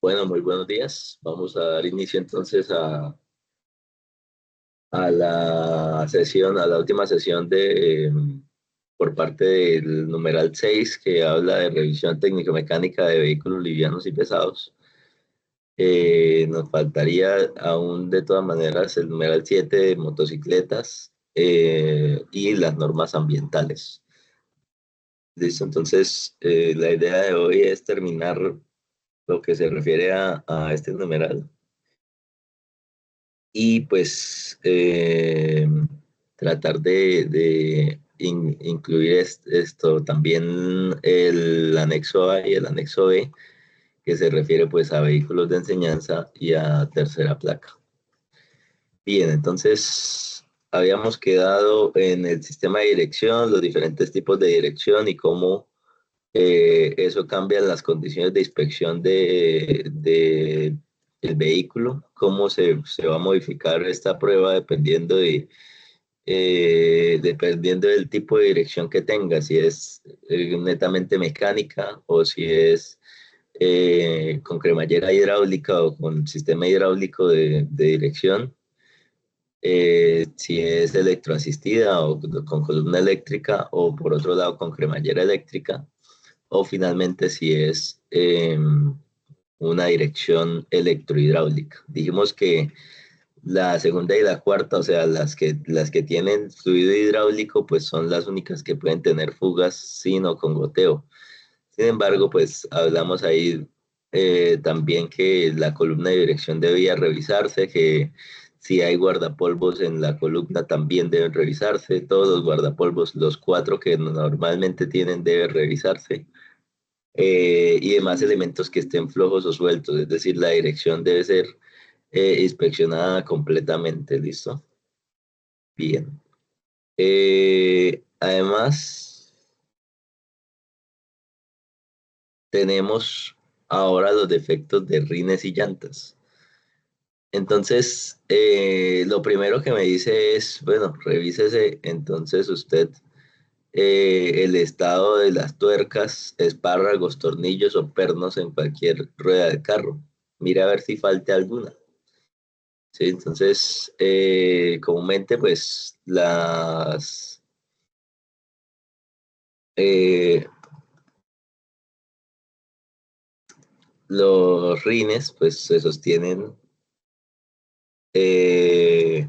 Bueno, muy buenos días. Vamos a dar inicio entonces a la sesión, a la última sesión por parte del numeral 6 que habla de revisión técnico-mecánica de vehículos livianos y pesados. Nos faltaría aún de todas maneras el numeral 7 de motocicletas y las normas ambientales. Listo, entonces la idea de hoy es terminar lo que se refiere a este numeral y pues tratar de incluir esto también el anexo A y el anexo B, que se refiere pues a vehículos de enseñanza y a tercera placa. Bien, entonces habíamos quedado en el sistema de dirección, los diferentes tipos de dirección y cómo eso cambia las condiciones de inspección de el vehículo, cómo se va a modificar esta prueba dependiendo del tipo de dirección que tenga, si es netamente mecánica o si es con cremallera hidráulica o con sistema hidráulico de dirección, si es electroasistida o con columna eléctrica o por otro lado con cremallera eléctrica o finalmente si es una dirección electrohidráulica. Dijimos que la segunda y la cuarta, o sea, las que tienen fluido hidráulico, pues son las únicas que pueden tener fugas sin o con goteo. Sin embargo, pues hablamos ahí también que la columna de dirección debía revisarse, que si hay guardapolvos en la columna también deben revisarse, todos los guardapolvos, los cuatro que normalmente tienen, deben revisarse y demás elementos que estén flojos o sueltos, es decir, la dirección debe ser inspeccionada completamente, ¿listo? Bien. Además, tenemos ahora los defectos de rines y llantas. Entonces, lo primero que me dice es, bueno, revísese entonces usted el estado de las tuercas, espárragos, tornillos o pernos en cualquier rueda del carro. Mira a ver si falta alguna. Sí, entonces, comúnmente, pues, eh, los rines, pues, eh,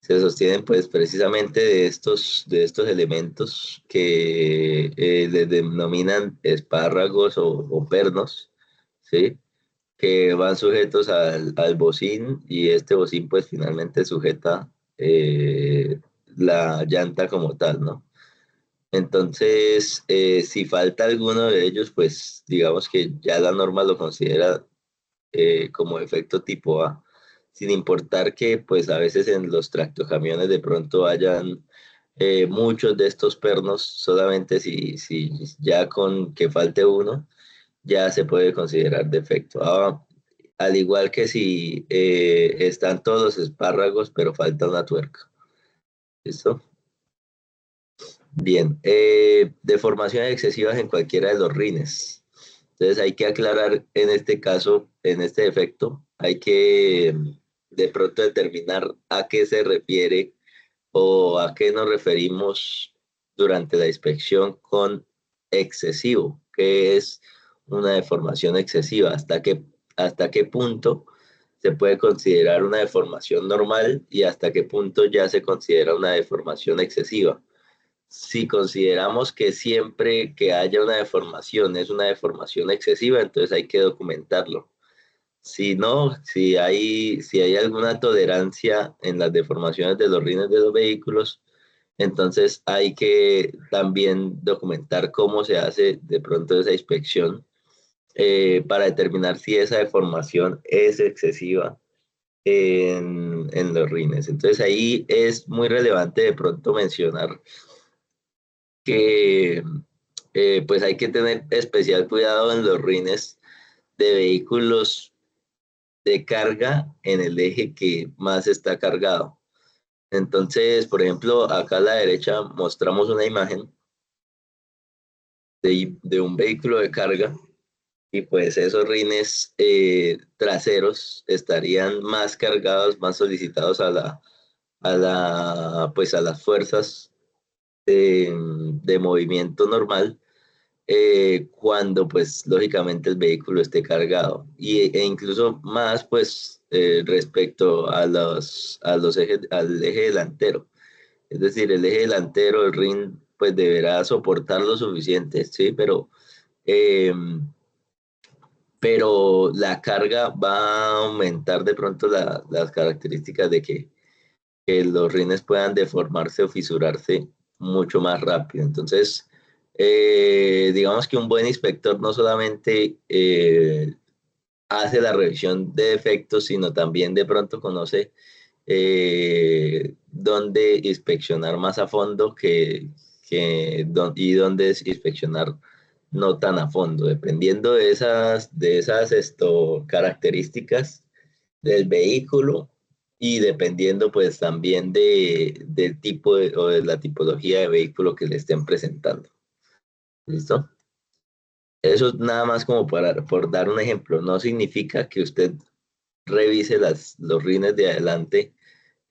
se sostienen, pues, precisamente de estos elementos que les denominan espárragos o pernos, ¿sí? Que van sujetos al bocín y este bocín, pues, finalmente sujeta la llanta como tal, ¿no? Entonces, si falta alguno de ellos, pues digamos que ya la norma lo considera como efecto tipo A, sin importar que pues a veces en los tractocamiones de pronto hayan muchos de estos pernos, solamente si ya con que falte uno, ya se puede considerar defecto. Al igual que si están todos los espárragos, pero falta una tuerca. ¿Listo? Bien, deformaciones excesivas en cualquiera de los rines. Entonces hay que aclarar en este caso, en este defecto, hay que de pronto determinar a qué se refiere o a qué nos referimos durante la inspección con excesivo, que es una deformación excesiva, hasta qué punto se puede considerar una deformación normal y hasta qué punto ya se considera una deformación excesiva. Si consideramos que siempre que haya una deformación es una deformación excesiva, entonces hay que documentarlo. Si no, si hay alguna tolerancia en las deformaciones de los rines de los vehículos, entonces hay que también documentar cómo se hace de pronto esa inspección para determinar si esa deformación es excesiva en los rines. Entonces ahí es muy relevante de pronto mencionar que pues hay que tener especial cuidado en los rines de vehículos de carga en el eje que más está cargado. Entonces, por ejemplo, acá a la derecha mostramos una imagen de un vehículo de carga y pues esos rines traseros estarían más cargados, más solicitados pues a las fuerzas de movimiento normal, cuando pues lógicamente el vehículo esté cargado e incluso más pues respecto a los ejes, al eje delantero. Es decir, el eje delantero, el ring, pues deberá soportar lo suficiente, sí, eh, pero la carga va a aumentar de pronto las características de que los rines puedan deformarse o fisurarse mucho más rápido. Entonces, digamos que un buen inspector no solamente hace la revisión de defectos, sino también de pronto conoce dónde inspeccionar más a fondo y dónde es inspeccionar no tan a fondo, dependiendo de esas características del vehículo y dependiendo pues también del tipo o de la tipología de vehículo que le estén presentando. ¿Listo? Eso es nada más como por dar un ejemplo. No significa que usted revise los rines de adelante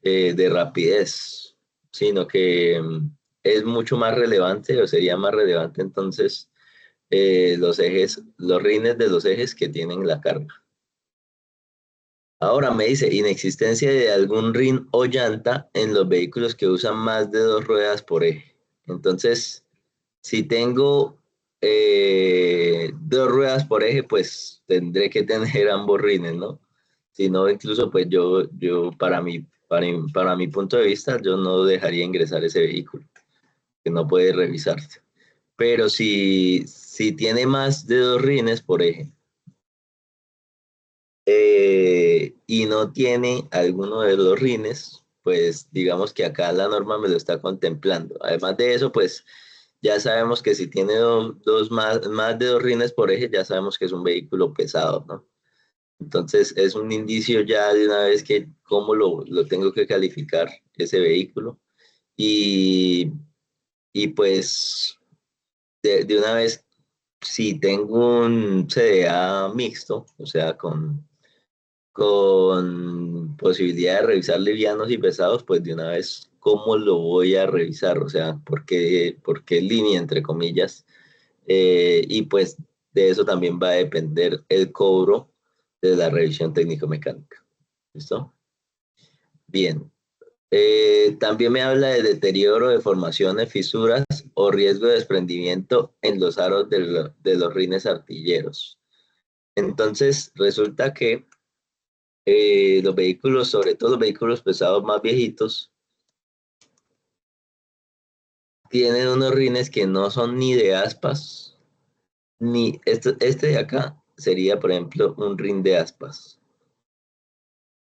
de rapidez, sino que es mucho más relevante o sería más relevante entonces los ejes, los rines de los ejes que tienen la carga. Ahora me dice, inexistencia de algún rin o llanta en los vehículos que usan más de dos ruedas por eje. Entonces, si tengo dos ruedas por eje, pues tendré que tener ambos rines, ¿no? Si no, incluso pues yo para mi punto de vista, yo no dejaría ingresar ese vehículo, que no puede revisarse. Pero si tiene más de dos rines por eje, y no tiene alguno de los rines, pues digamos que acá la norma me lo está contemplando. Además de eso, pues ya sabemos que si tiene más de dos rines por eje, ya sabemos que es un vehículo pesado, ¿no? Entonces es un indicio ya de una vez que cómo lo tengo que calificar ese vehículo y, y pues de una vez, si tengo un CDA mixto, o sea, con posibilidad de revisar livianos y pesados, pues de una vez, ¿cómo lo voy a revisar? O sea, por qué línea, entre comillas? Y pues de eso también va a depender el cobro de la revisión técnico-mecánica. ¿Listo? Bien. También me habla de deterioro, deformaciones, fisuras o riesgo de desprendimiento en los aros de los rines artilleros. Entonces, resulta que los vehículos, sobre todo los vehículos pesados más viejitos, tienen unos rines que no son ni de aspas, ni este de acá sería, por ejemplo, un rin de aspas.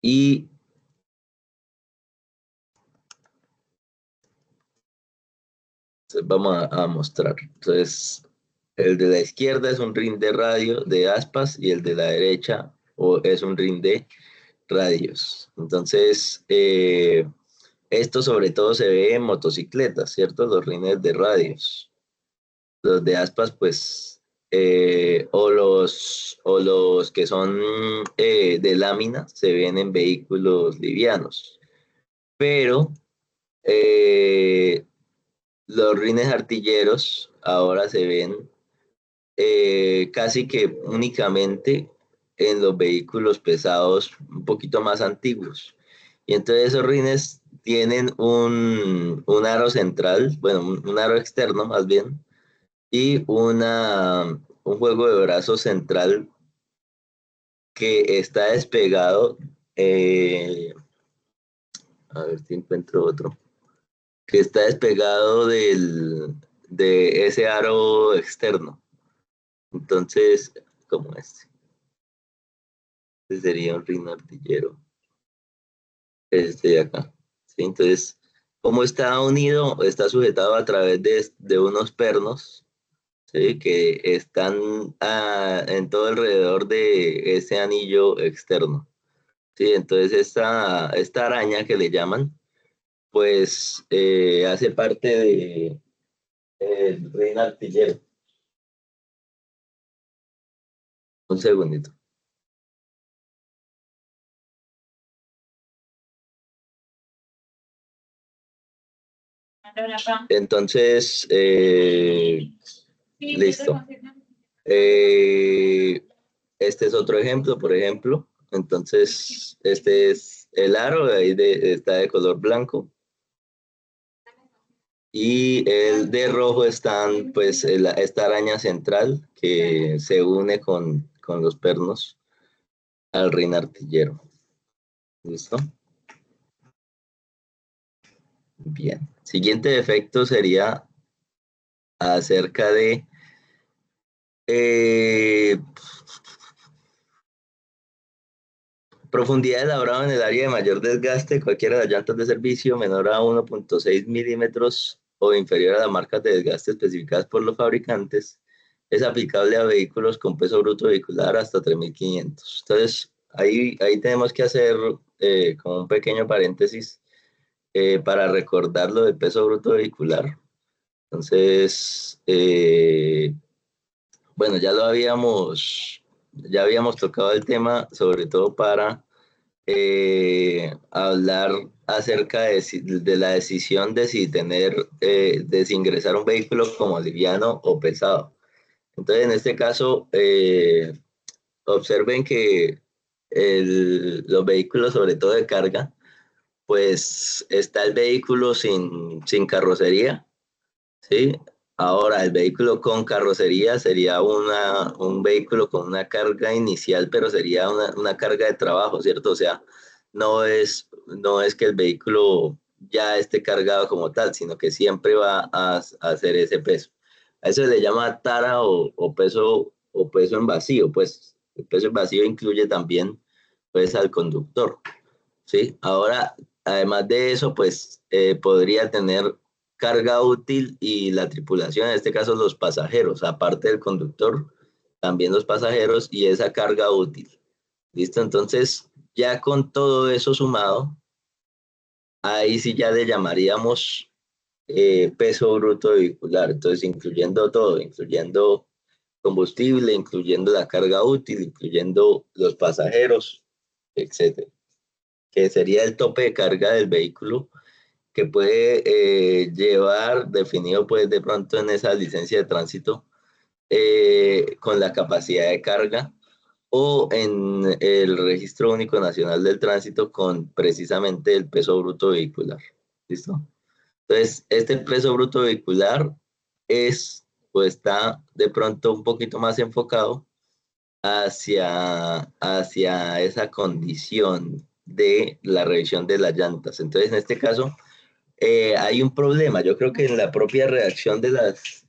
Y vamos a mostrar. Entonces, el de la izquierda es un rin de radio de aspas y el de la derecha es un rin de radios. Entonces, esto sobre todo se ve en motocicletas, ¿cierto? Los rines de radios. Los de aspas, pues, o los que son de lámina, se ven en vehículos livianos. Pero eh, los rines artilleros ahora se ven casi que únicamente en los vehículos pesados un poquito más antiguos. Y entonces esos rines tienen un aro central, bueno, un aro externo más bien, y un juego de brazos central que está despegado, eh, a ver si encuentro otro, que está despegado de ese aro externo. Entonces, como este sería un rin artillero, este de acá. ¿Sí? Entonces, como está unido, está sujetado a través de unos pernos, ¿sí? Que están en todo alrededor de ese anillo externo. Sí, entonces esta araña que le llaman, pues hace parte del rin artillero. Un segundito. Entonces, listo. Este es otro ejemplo, por ejemplo. Entonces, este es el aro, ahí está de color blanco. Y el de rojo están, pues, esta araña central que se une con los pernos al rin artillero. ¿Listo? Bien. Siguiente defecto sería acerca de profundidad de labrado en el área de mayor desgaste, cualquiera de las llantas de servicio menor a 1.6 milímetros o inferior a las marcas de desgaste especificadas por los fabricantes, es aplicable a vehículos con peso bruto vehicular hasta 3.500. Entonces, ahí tenemos que hacer como un pequeño paréntesis para recordar lo del peso bruto vehicular. Entonces, bueno, ya habíamos tocado el tema, sobre todo para hablar acerca de la decisión de si de si ingresar un vehículo como liviano o pesado. Entonces, en este caso, observen que los vehículos, sobre todo de carga, pues está el vehículo sin carrocería, ¿sí? Ahora, el vehículo con carrocería sería un vehículo con una carga inicial, pero sería una carga de trabajo, ¿cierto? O sea, no es que el vehículo ya esté cargado como tal, sino que siempre va a hacer ese peso. A eso se le llama tara o peso en vacío, pues el peso en vacío incluye también pues al conductor, ¿sí? Ahora, además de eso, pues podría tener carga útil y la tripulación, en este caso los pasajeros, aparte del conductor, también los pasajeros y esa carga útil. ¿Listo? Entonces, ya con todo eso sumado, ahí sí ya le llamaríamos peso bruto vehicular. Entonces, incluyendo todo, incluyendo combustible, incluyendo la carga útil, incluyendo los pasajeros, etcétera, que sería el tope de carga del vehículo que puede llevar, definido pues de pronto en esa licencia de tránsito, con la capacidad de carga o en el Registro Único Nacional del Tránsito con precisamente el peso bruto vehicular. ¿Listo? Entonces, este peso bruto vehicular es o está de pronto un poquito más enfocado hacia esa condición de la revisión de las llantas. Entonces, en este caso, hay un problema. Yo creo que en la propia redacción de las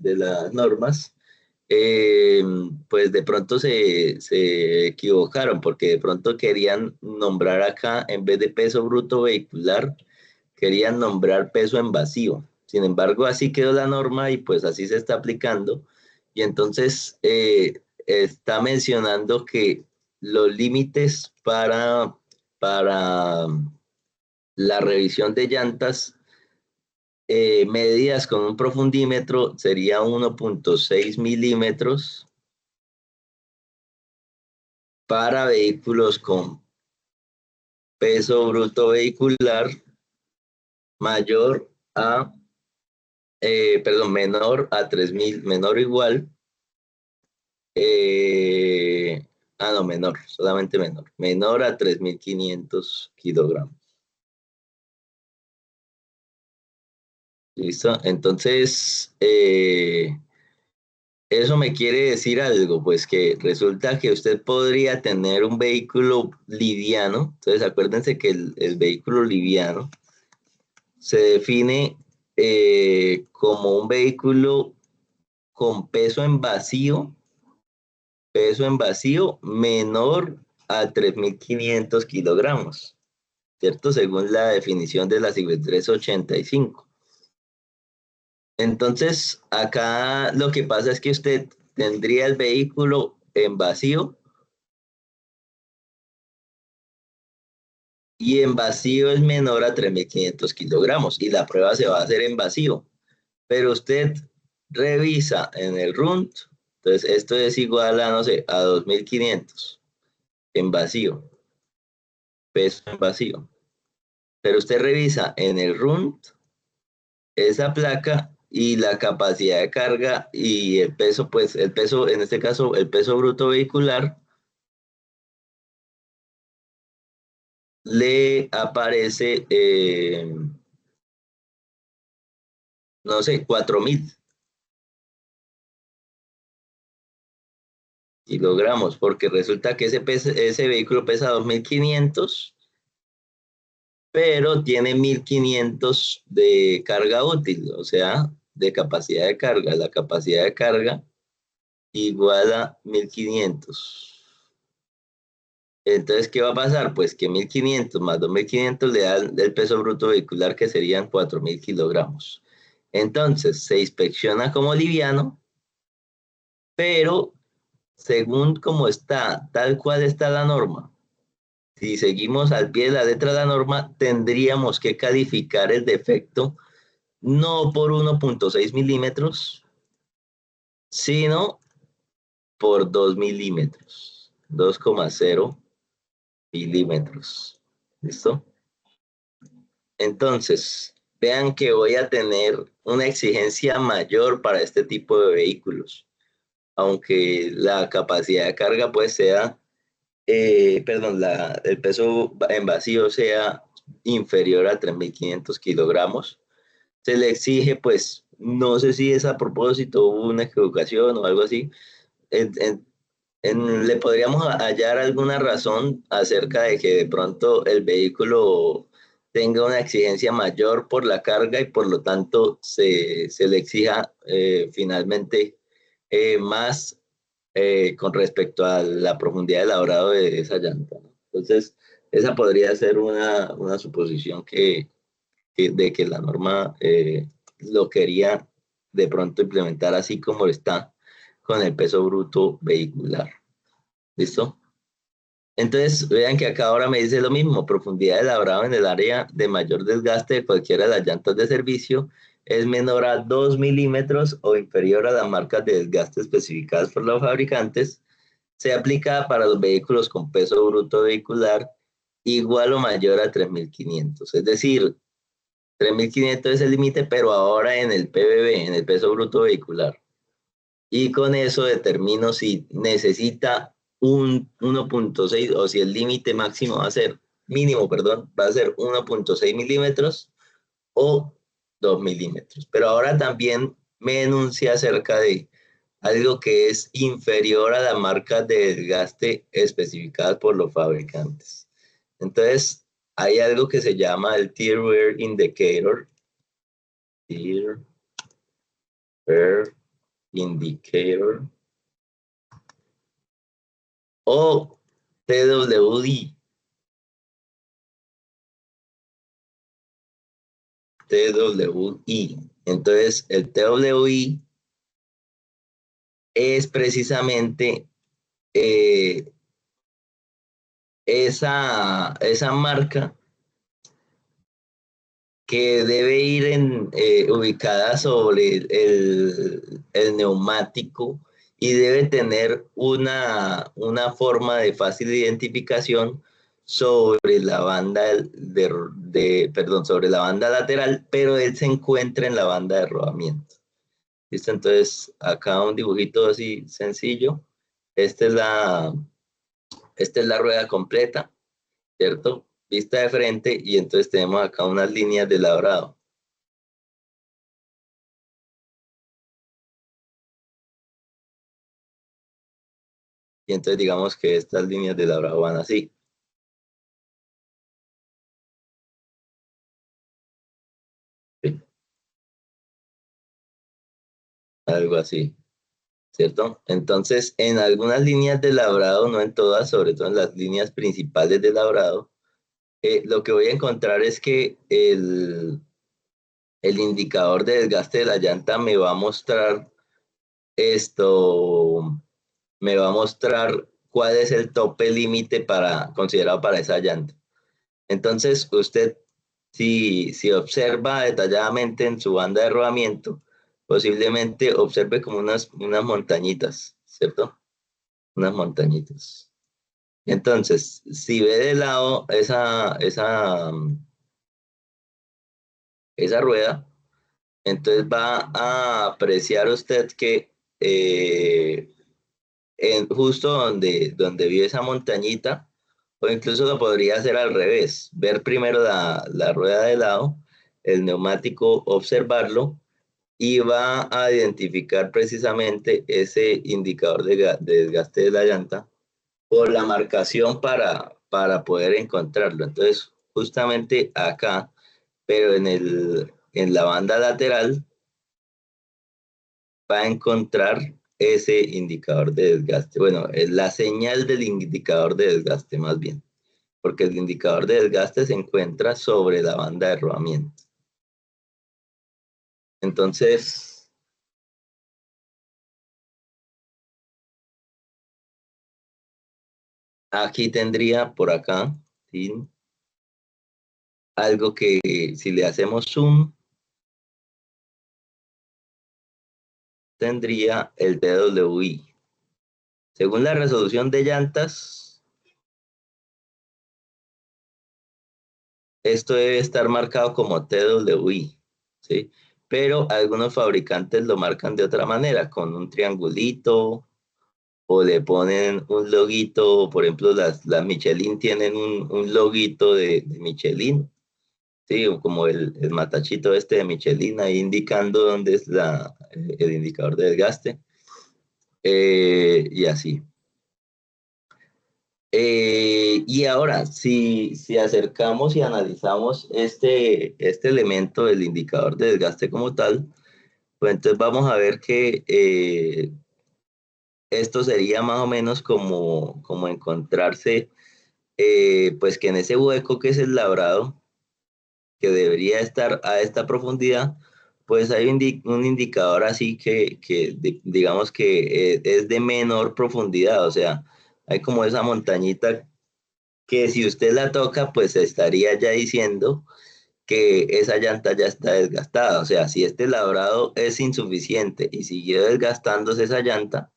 normas, eh, pues de pronto se equivocaron porque de pronto querían nombrar acá, en vez de peso bruto vehicular, querían nombrar peso en vacío. Sin embargo, así quedó la norma y pues así se está aplicando. Y entonces está mencionando que los límites para la revisión de llantas medidas con un profundímetro sería 1.6 milímetros para vehículos con peso bruto vehicular mayor a, menor a 3.000, menor o igual, no, menor, solamente menor a 3.500 kilogramos. ¿Listo? Entonces, eso me quiere decir algo, pues que resulta que usted podría tener un vehículo liviano. Entonces, acuérdense que el vehículo liviano se define como un vehículo con peso en vacío menor a 3.500 kilogramos, ¿cierto? Según la definición de la 5385. Entonces, acá lo que pasa es que usted tendría el vehículo en vacío y en vacío es menor a 3.500 kilogramos y la prueba se va a hacer en vacío. Pero usted revisa en el RUNT Entonces, esto es igual a, no sé, a 2.500 en vacío, peso en vacío. Pero usted revisa en el RUNT esa placa y la capacidad de carga y el peso, pues el peso, en este caso, el peso bruto vehicular, le aparece, no sé, 4.000 kilogramos, porque resulta que ese vehículo pesa 2.500, pero tiene 1.500 de carga útil, o sea, de capacidad de carga. La capacidad de carga igual a 1.500. Entonces, ¿qué va a pasar? Pues que 1.500 más 2.500 le dan el peso bruto vehicular, que serían 4.000 kilogramos. Entonces, se inspecciona como liviano, pero según como está, tal cual está la norma, si seguimos al pie de la letra de la norma, tendríamos que calificar el defecto no por 1.6 milímetros, sino por 2 milímetros, 2,0 milímetros. ¿Listo? Entonces, vean que voy a tener una exigencia mayor para este tipo de vehículos, aunque la capacidad de carga pues sea, perdón, el peso en vacío sea inferior a 3.500 kilogramos. Se le exige, pues, no sé si es a propósito, hubo una equivocación o algo así. En- en- le podríamos hallar alguna razón acerca de que de pronto el vehículo tenga una exigencia mayor por la carga y por lo tanto se le exija finalmente más con respecto a la profundidad de labrado de esa llanta, ¿no? Entonces, esa podría ser una suposición de que la norma lo quería de pronto implementar así como está con el peso bruto vehicular. ¿Listo? Entonces, vean que acá ahora me dice lo mismo: profundidad de labrado en el área de mayor desgaste de cualquiera de las llantas de servicio es menor a 2 milímetros o inferior a las marcas de desgaste especificadas por los fabricantes. Se aplica para los vehículos con peso bruto vehicular igual o mayor a 3.500. Es decir, 3.500 es el límite, pero ahora en el PBV, en el peso bruto vehicular. Y con eso determino si necesita un 1.6 o si el límite máximo va a ser, mínimo, perdón, va a ser 1.6 milímetros o 2 milímetros. Pero ahora también me enuncia acerca de algo que es inferior a las marcas de desgaste especificadas por los fabricantes. Entonces, hay algo que se llama el Tear Wear Indicator. Tear Wear Indicator o TWI. TWI. Entonces, el TWI es precisamente eh, esa marca que debe ir ubicada sobre el neumático y debe tener una forma de fácil identificación sobre la banda perdón, sobre la banda lateral, pero él se encuentra en la banda de rodamiento. ¿Listo? Entonces, acá un dibujito así sencillo. Esta es esta es la rueda completa, ¿cierto? Vista de frente, y entonces tenemos acá unas líneas de labrado. Y entonces digamos que estas líneas de labrado van así. ¿Sí? Algo así, ¿cierto? Entonces, en algunas líneas de labrado, no en todas, sobre todo en las líneas principales de labrado, lo que voy a encontrar es que el indicador de desgaste de la llanta me va a mostrar esto, me va a mostrar cuál es el tope límite considerado para esa llanta. Entonces, usted, si observa detalladamente en su banda de rodamiento, posiblemente observe como unas montañitas. ¿cierto? Unas montañitas. Entonces, si ve de lado esa rueda, entonces va a apreciar usted que justo donde vio esa montañita, o incluso lo podría hacer al revés, ver primero la rueda de lado, el neumático, observarlo, y va a identificar precisamente ese indicador de desgaste de la llanta por la marcación para poder encontrarlo. Entonces, justamente acá, pero en la banda lateral, va a encontrar ese indicador de desgaste. Bueno, es la señal del indicador de desgaste más bien, porque el indicador de desgaste se encuentra sobre la banda de rodamiento. Entonces, aquí tendría por acá, ¿sí? Algo que si le hacemos zoom, tendría el TWI. Según la resolución de llantas, esto debe estar marcado como TWI, ¿sí? Pero algunos fabricantes lo marcan de otra manera, con un triangulito, o le ponen un loguito, por ejemplo, las Michelin tienen un loguito de Michelin, ¿sí? O como el matachito este de Michelin, ahí indicando dónde es el indicador de desgaste, y así. Y ahora, si acercamos y analizamos este elemento del indicador de desgaste como tal, pues entonces vamos a ver que esto sería más o menos como encontrarse, pues que en ese hueco que es el labrado, que debería estar a esta profundidad, pues hay un indicador así que digamos que es de menor profundidad, o sea, hay como esa montañita que si usted la toca, pues estaría ya diciendo que esa llanta ya está desgastada. O sea, si este labrado es insuficiente y siguió desgastándose esa llanta,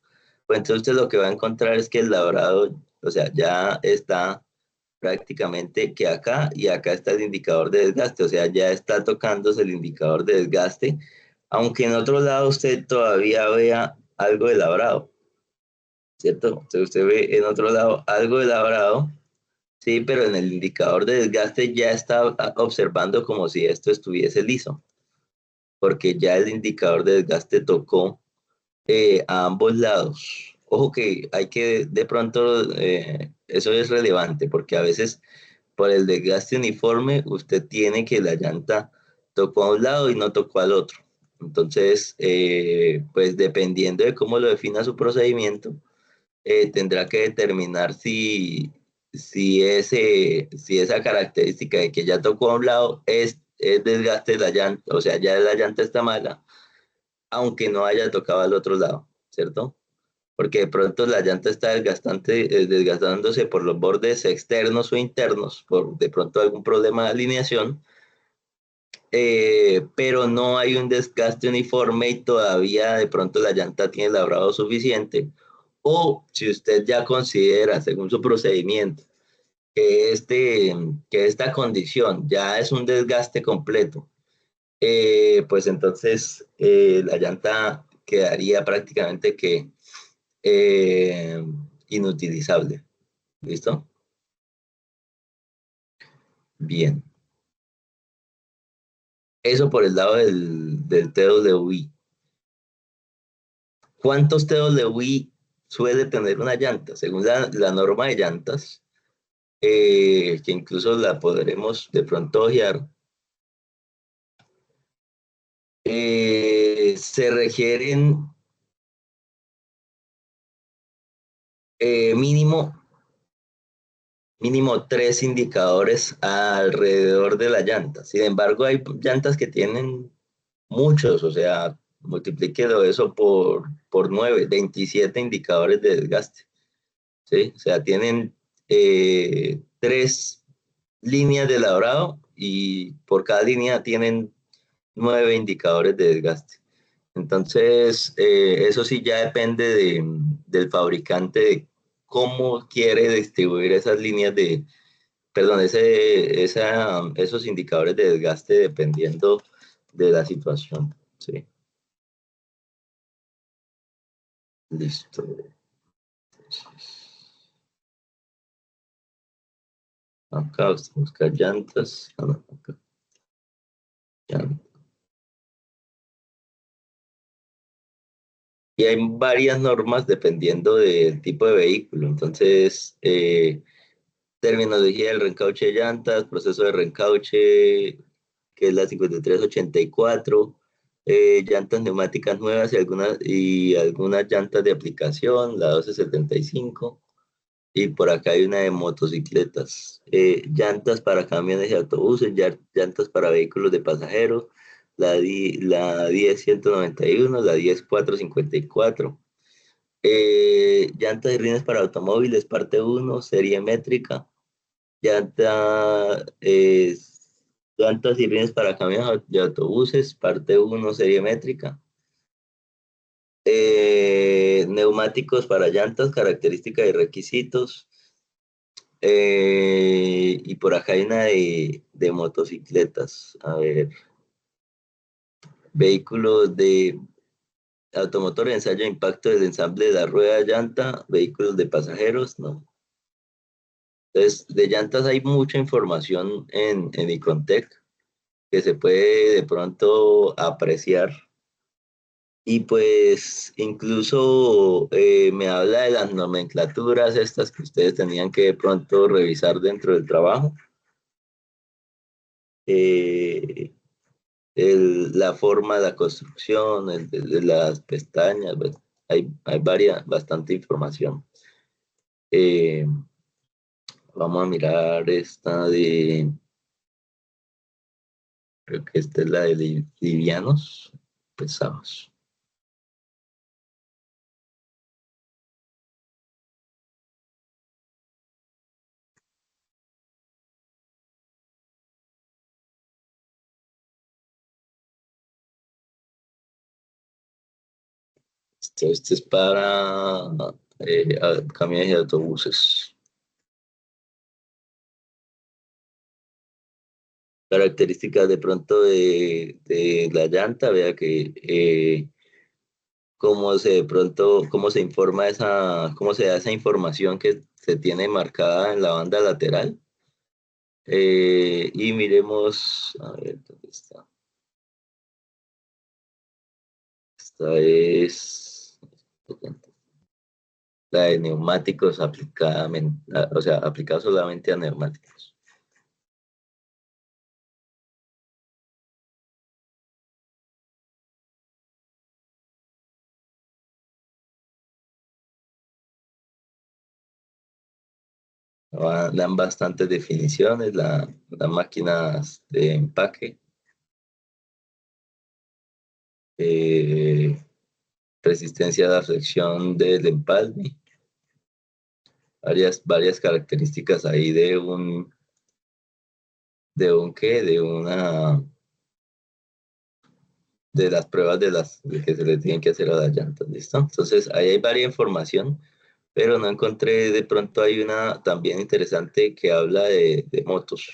pues entonces usted lo que va a encontrar es que el labrado, o sea, ya está prácticamente que acá y acá está el indicador de desgaste. O sea, ya está tocándose el indicador de desgaste, aunque en otro lado usted todavía vea algo de labrado, ¿cierto? Entonces usted ve en otro lado algo de labrado. Sí, pero en el indicador de desgaste ya está observando como si esto estuviese liso, porque ya el indicador de desgaste tocó a ambos lados. Ojo que hay que, de pronto, eso es relevante, porque a veces por el desgaste uniforme usted tiene que la llanta tocó a un lado y no tocó al otro. Entonces, pues dependiendo de cómo lo defina su procedimiento, tendrá que determinar si esa característica de que ya tocó a un lado es desgaste de la llanta, o sea, ya la llanta está mala, aunque no haya tocado al otro lado, ¿cierto? Porque de pronto la llanta está desgastándose por los bordes externos o internos, por de pronto algún problema de alineación, pero no hay un desgaste uniforme y todavía de pronto la llanta tiene labrado suficiente. O si usted ya considera, según su procedimiento, que, que esta condición ya es un desgaste completo, pues entonces la llanta quedaría prácticamente que eh, inutilizable. ¿Listo? Bien. Eso por el lado del TWI. ¿Cuántos TWI suele tener una llanta? Según la norma de llantas, que incluso la podremos de pronto ojear, se requieren mínimo, mínimo 3 indicadores alrededor de la llanta. Sin embargo, hay llantas que tienen muchos, o sea, multiplíquelo eso por 9, 27 indicadores de desgaste. ¿Sí? O sea, tienen 3 líneas de labrado y por cada línea tienen 9 indicadores de desgaste. Entonces, eso sí ya depende del fabricante de cómo quiere distribuir esas líneas de, perdón, esos indicadores de desgaste dependiendo de la situación. Sí, listo. Acá buscar llantas. Ah, no, acá, llantas. Y hay varias normas dependiendo del tipo de vehículo. Entonces, terminología del reencauche de llantas, proceso de reencauche, que es la 5384, llantas neumáticas nuevas y algunas llantas de aplicación, la 1275, y por acá hay una de motocicletas, llantas para camiones y autobuses, llantas para vehículos de pasajeros, la 10191, la 10454. Llantas y rines para automóviles, parte uno, serie métrica. Llanta, llantas y rines para camiones y autobuses, parte uno, serie métrica. Neumáticos para llantas, características y requisitos. Y por acá hay una de motocicletas. A ver, vehículos de automotor, ensayo de impacto del ensamble de la rueda de llanta, vehículos de pasajeros, no. Entonces, de llantas hay mucha información en Icontec que se puede de pronto apreciar. Y pues incluso me habla de las nomenclaturas estas que ustedes tenían que de pronto revisar dentro del trabajo. Eh, la forma de la construcción, de las pestañas, bueno, hay bastante información. Eh, Vamos a mirar esta creo que esta es la de livianos, pesados. Este es para camiones y autobuses. Características de pronto de la llanta, vea que cómo se informa cómo se da esa información que se tiene marcada en la banda lateral. Y miremos, a ver, ¿dónde está? Esta es la de neumáticos o sea, aplicada solamente a neumáticos. Dan bastantes definiciones, las máquinas de empaque, eh, resistencia a la fricción del empalme, varias características ahí de un qué, de las pruebas de que se le tienen que hacer a las llantas, ¿listo? Entonces, ahí hay varias información, pero no encontré, de pronto hay una también interesante que habla de motos.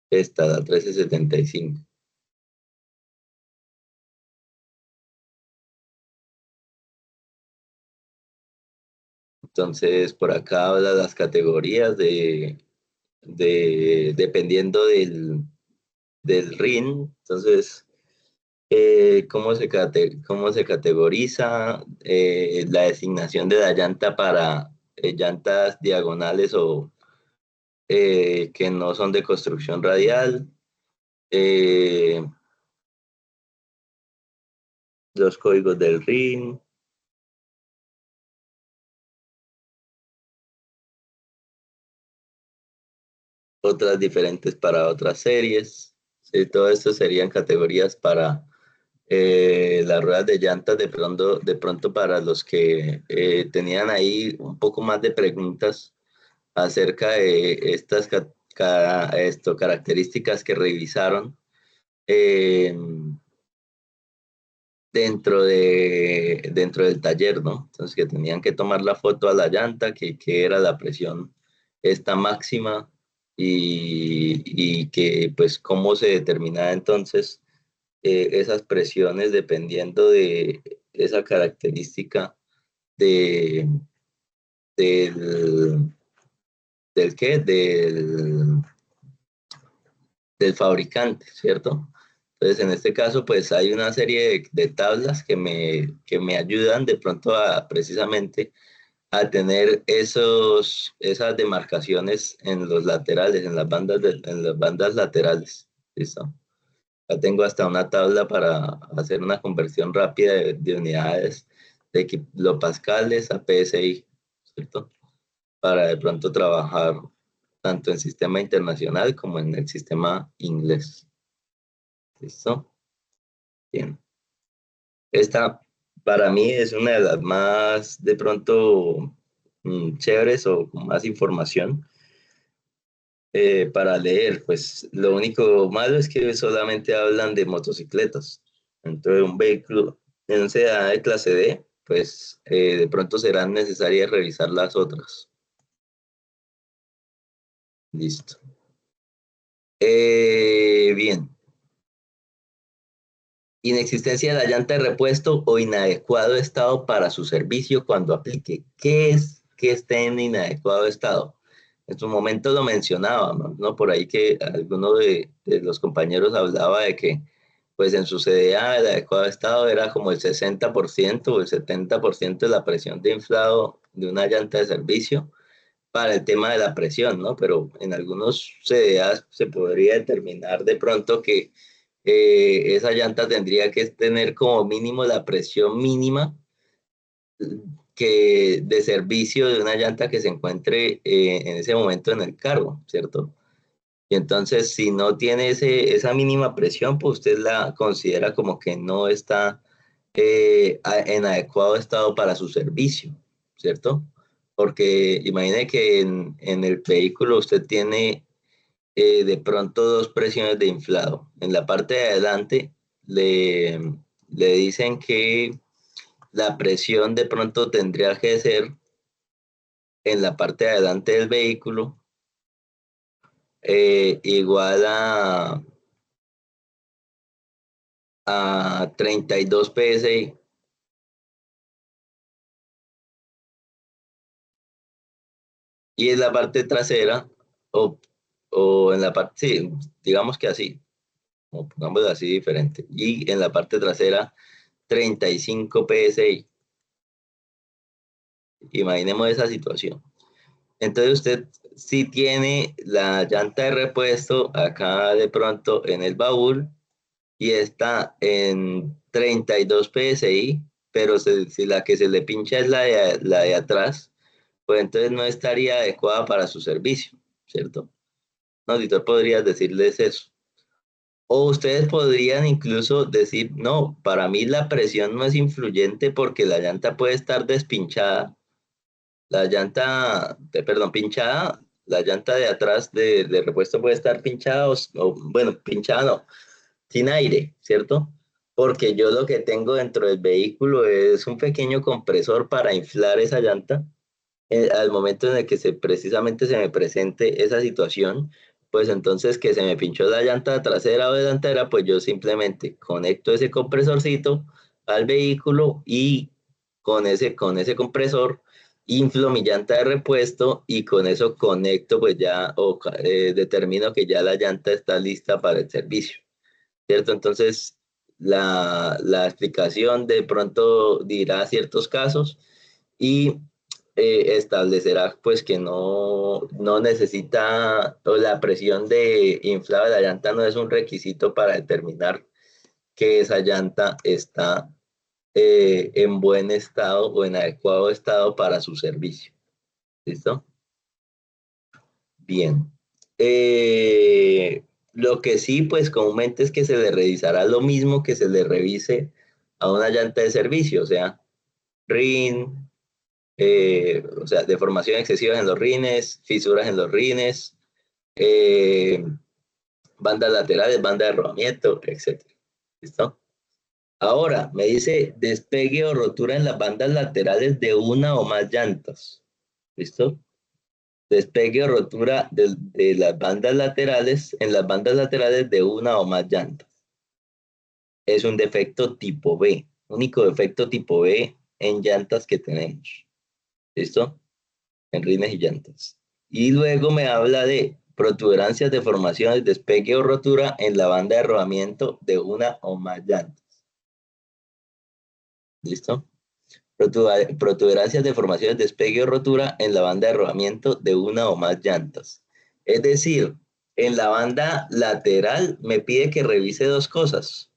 Esta, la 1375. Entonces, por acá habla las categorías dependiendo del RIN. Entonces, cómo se categoriza la designación de la llanta para llantas diagonales o que no son de construcción radial, eh, los códigos del RIN, otras diferentes para otras series. Sí, todo esto serían categorías para las ruedas de llantas de pronto para los que tenían ahí un poco más de preguntas acerca de estas características que revisaron eh, dentro del taller, ¿no? Entonces que tenían que tomar la foto a la llanta, que era la presión esta máxima y que pues cómo se determinaba entonces esas presiones dependiendo de esa característica de, del, del qué, del fabricante, ¿cierto? Entonces, en este caso, pues hay una serie de tablas que me ayudan de pronto a precisamente a tener esas demarcaciones en los laterales, en las bandas laterales. ¿Listo? Ya tengo hasta una tabla para hacer una conversión rápida de unidades de kilopascales a PSI, ¿cierto? Para de pronto trabajar tanto en sistema internacional como en el sistema inglés. ¿Listo? Bien. Esta para mí es una de las más de pronto chéveres o con más información para leer. Pues lo único malo es que solamente hablan de motocicletas. Entonces un vehículo en un sedán de clase D, pues de pronto serán necesarias revisar las otras. Listo. Bien. Inexistencia de la llanta de repuesto o inadecuado estado para su servicio cuando aplique. ¿Qué es que esté en inadecuado estado? En su momento lo mencionábamos, ¿no? Por ahí que alguno de los compañeros hablaba de que, pues en su CDA el adecuado estado era como el 60% o el 70% de la presión de inflado de una llanta de servicio para el tema de la presión, ¿no? Pero en algunos CDAs se podría determinar de pronto que esa llanta tendría que tener como mínimo la presión mínima que de servicio de una llanta que se encuentre en ese momento en el carro, ¿cierto? Y entonces, si no tiene esa mínima presión, pues usted la considera como que no está en adecuado estado para su servicio, ¿cierto? Porque imagine que en el vehículo usted tiene de pronto dos presiones de inflado. En la parte de adelante le, le dicen que la presión de pronto tendría que ser en la parte de adelante del vehículo igual a 32 psi y en la parte trasera o, o en la parte, sí, digamos que así, o pongámoslo así diferente, y en la parte trasera 35 psi. Imaginemos esa situación. Entonces usted si tiene la llanta de repuesto acá de pronto en el baúl y está en 32 psi, pero si la que se le pincha es la de atrás, pues entonces no estaría adecuada para su servicio, ¿cierto? No, si tú podrías decirles eso. O ustedes podrían incluso decir, no, para mí la presión no es influyente porque la llanta puede estar despinchada. La llanta, perdón, pinchada, la llanta de atrás de repuesto puede estar pinchada bueno, pinchada no, sin aire, ¿cierto? Porque yo lo que tengo dentro del vehículo es un pequeño compresor para inflar esa llanta. Al momento en el que precisamente se me presente esa situación, pues entonces que se me pinchó la llanta trasera o delantera, pues yo simplemente conecto ese compresorcito al vehículo y con ese compresor inflo mi llanta de repuesto y con eso conecto pues ya determino que ya la llanta está lista para el servicio, ¿cierto? Entonces la explicación de pronto dirá ciertos casos y establecerá pues que no necesita, o la presión de inflado de la llanta no es un requisito para determinar que esa llanta está en buen estado o en adecuado estado para su servicio. ¿Listo? Bien. Lo que sí, pues comúnmente es que se le revisará lo mismo que se le revise a una llanta de servicio, o sea, rin, o sea, deformación excesiva en los rines, fisuras en los rines, eh, bandas laterales, banda de rodamiento, etcétera. ¿Listo? Ahora, me dice despegue o rotura en las bandas laterales de una o más llantas. ¿Listo? Despegue o rotura de las bandas laterales, en las bandas laterales de una o más llantas. Es un defecto tipo B, único defecto tipo B en llantas que tenemos. ¿Listo? En rines y llantas. Y luego me habla de protuberancias, deformaciones, despegue o rotura en la banda de rodamiento de una o más llantas. ¿Listo? Protuberancias, deformaciones, despegue o rotura en la banda de rodamiento de una o más llantas. Es decir, en la banda lateral me pide que revise dos cosas.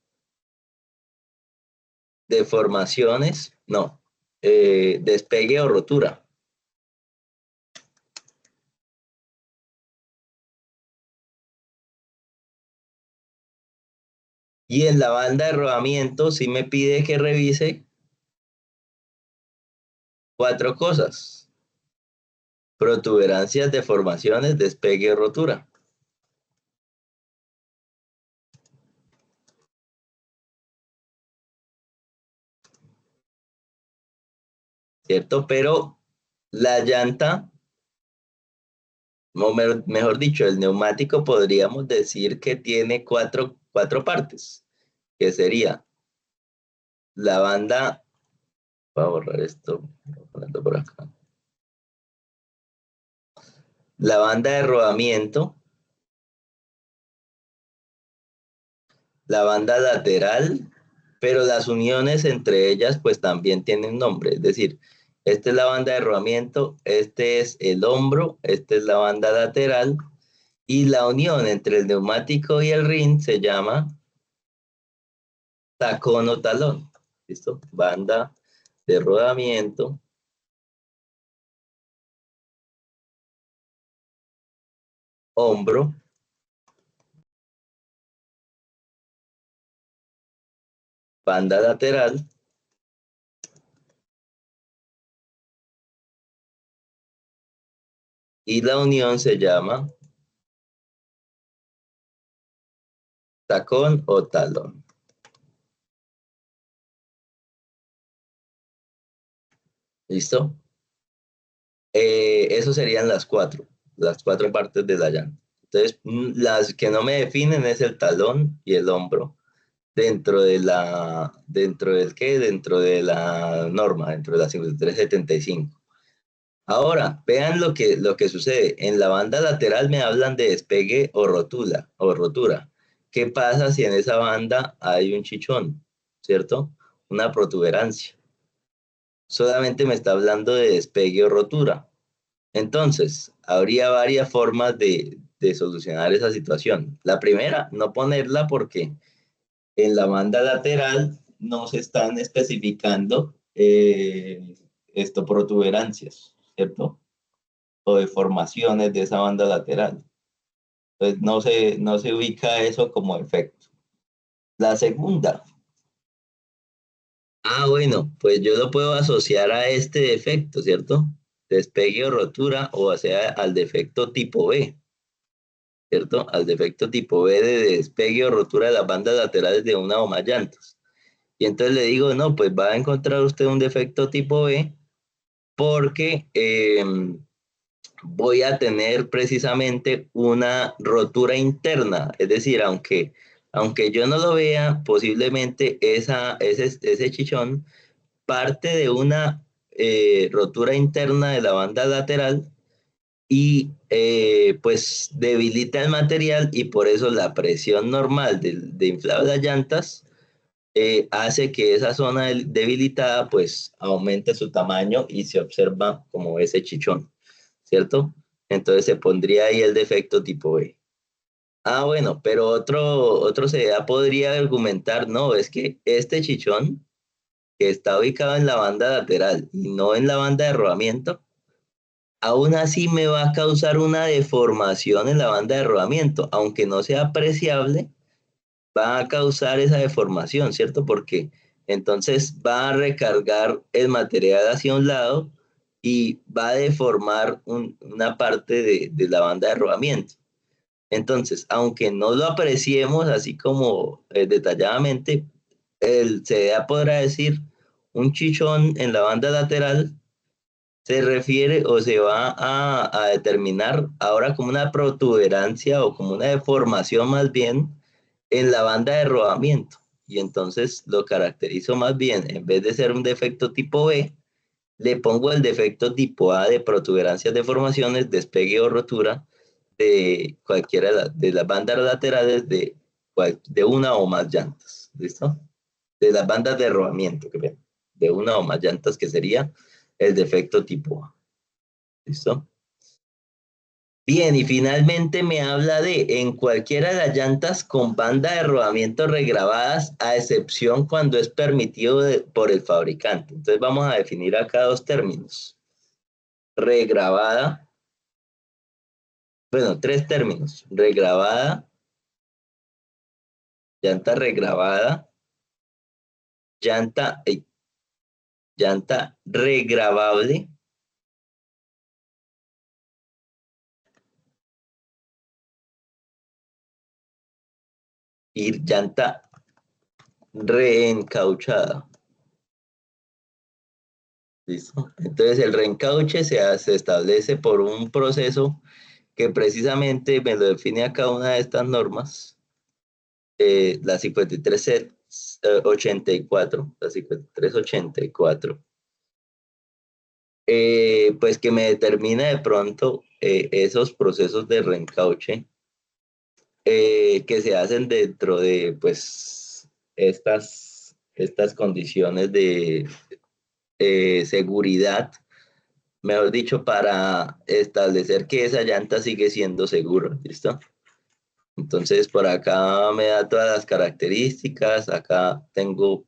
Deformaciones, no, despegue o rotura. Y en la banda de rodamiento sí me pide que revise cuatro cosas. Protuberancias, deformaciones, despegue o rotura. ¿Cierto? Pero la llanta, o mejor dicho, el neumático podríamos decir que tiene cuatro partes, que sería la banda, voy a borrar esto, voy a ponerlo por acá. La banda de rodamiento, la banda lateral, pero las uniones entre ellas pues también tienen nombre, es decir, esta es la banda de rodamiento, este es el hombro, esta es la banda lateral y la unión entre el neumático y el rin se llama tacón o talón. ¿Listo? Banda de rodamiento, hombro, banda lateral y la unión se llama tacón o talón. ¿Listo? Eso serían las cuatro partes de la llanta. Entonces, las que no me definen es el talón y el hombro dentro del qué, dentro de la norma, dentro de la 5375. Ahora, vean lo que sucede. En la banda lateral me hablan de despegue o rotura. ¿Qué pasa si en esa banda hay un chichón, ¿cierto? Una protuberancia. Solamente me está hablando de despegue o rotura. Entonces, habría varias formas de solucionar esa situación. La primera, no ponerla porque en la banda lateral no se están especificando protuberancias, ¿cierto? O deformaciones de esa banda lateral. Entonces, no se ubica eso como efecto. La segunda, bueno, pues yo lo puedo asociar a este defecto, ¿cierto? Despegue o rotura, o sea, al defecto tipo B. ¿Cierto? Al defecto tipo B de despegue o rotura de las bandas laterales de una o más llantas. Y entonces le digo, no, pues va a encontrar usted un defecto tipo B porque voy a tener precisamente una rotura interna. Es decir, aunque yo no lo vea, posiblemente ese chichón parte de una rotura interna de la banda lateral y pues debilita el material y por eso la presión normal de inflar las llantas hace que esa zona debilitada pues aumente su tamaño y se observa como ese chichón, ¿cierto? Entonces se pondría ahí el defecto tipo B. Bueno, pero otro CDA podría argumentar, no, es que este chichón que está ubicado en la banda lateral y no en la banda de rodamiento, aún así me va a causar una deformación en la banda de rodamiento, aunque no sea apreciable, va a causar esa deformación, ¿cierto? Porque entonces va a recargar el material hacia un lado y va a deformar una parte de la banda de rodamiento. Entonces, aunque no lo apreciemos así como detalladamente, el CDA podrá decir un chichón en la banda lateral se refiere o se va a determinar ahora como una protuberancia o como una deformación más bien en la banda de rodamiento. Y entonces lo caracterizo más bien, en vez de ser un defecto tipo B, le pongo el defecto tipo A de protuberancias, deformaciones, despegue o rotura de cualquiera de las bandas laterales de una o más llantas. ¿Listo? De las bandas de rodamiento, que ven, de una o más llantas, que sería el defecto tipo A. ¿Listo? Bien, y finalmente me habla de en cualquiera de las llantas con banda de rodamiento regrabadas, a excepción cuando es permitido por el fabricante. Entonces vamos a definir acá dos términos. Regrabada, bueno, tres términos. Regrabada, llanta regrabada, llanta, llanta regrabable y llanta reencauchada. ¿Listo? Entonces el reencauche se establece por un proceso que precisamente me lo define a cada una de estas normas, la 5384, la 5384, pues que me determina de pronto esos procesos de reencauche que se hacen dentro de pues estas condiciones de seguridad, mejor dicho, para establecer que esa llanta sigue siendo segura, ¿listo? Entonces, por acá me da todas las características. Acá tengo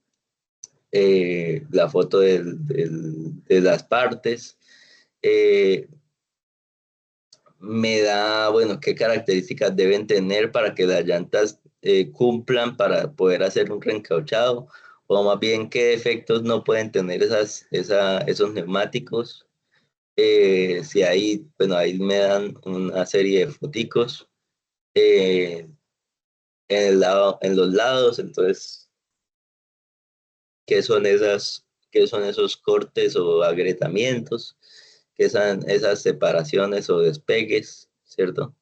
la foto de las partes. Eh, Me da, bueno, qué características deben tener para que las llantas cumplan para poder hacer un reencauchado, o más bien qué defectos no pueden tener esos neumáticos. Si ahí, bueno, ahí me dan una serie de foticos. Eh, en los lados, entonces, qué son esos cortes o agrietamientos, qué son esas separaciones o despegues, ¿cierto?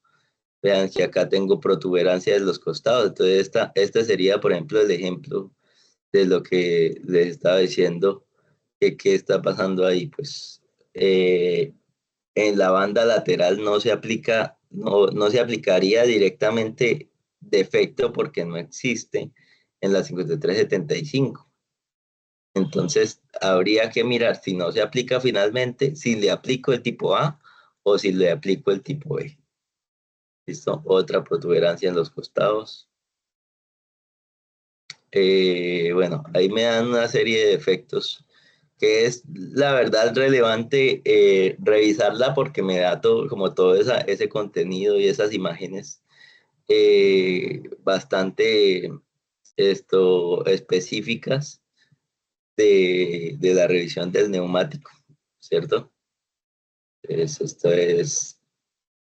Vean que acá tengo protuberancia de los costados, entonces este sería, por ejemplo, el ejemplo de lo que les estaba diciendo, que qué está pasando ahí, pues en la banda lateral no se aplica, no se aplicaría directamente defecto porque no existe en la 5375. Entonces, habría que mirar si no se aplica finalmente, si le aplico el tipo A o si le aplico el tipo B. ¿Listo? Otra protuberancia en los costados. Bueno, ahí me dan una serie de defectos que es la verdad relevante revisarla porque me da todo, como todo ese contenido y esas imágenes bastante específicas de la revisión del neumático, ¿cierto? Esto es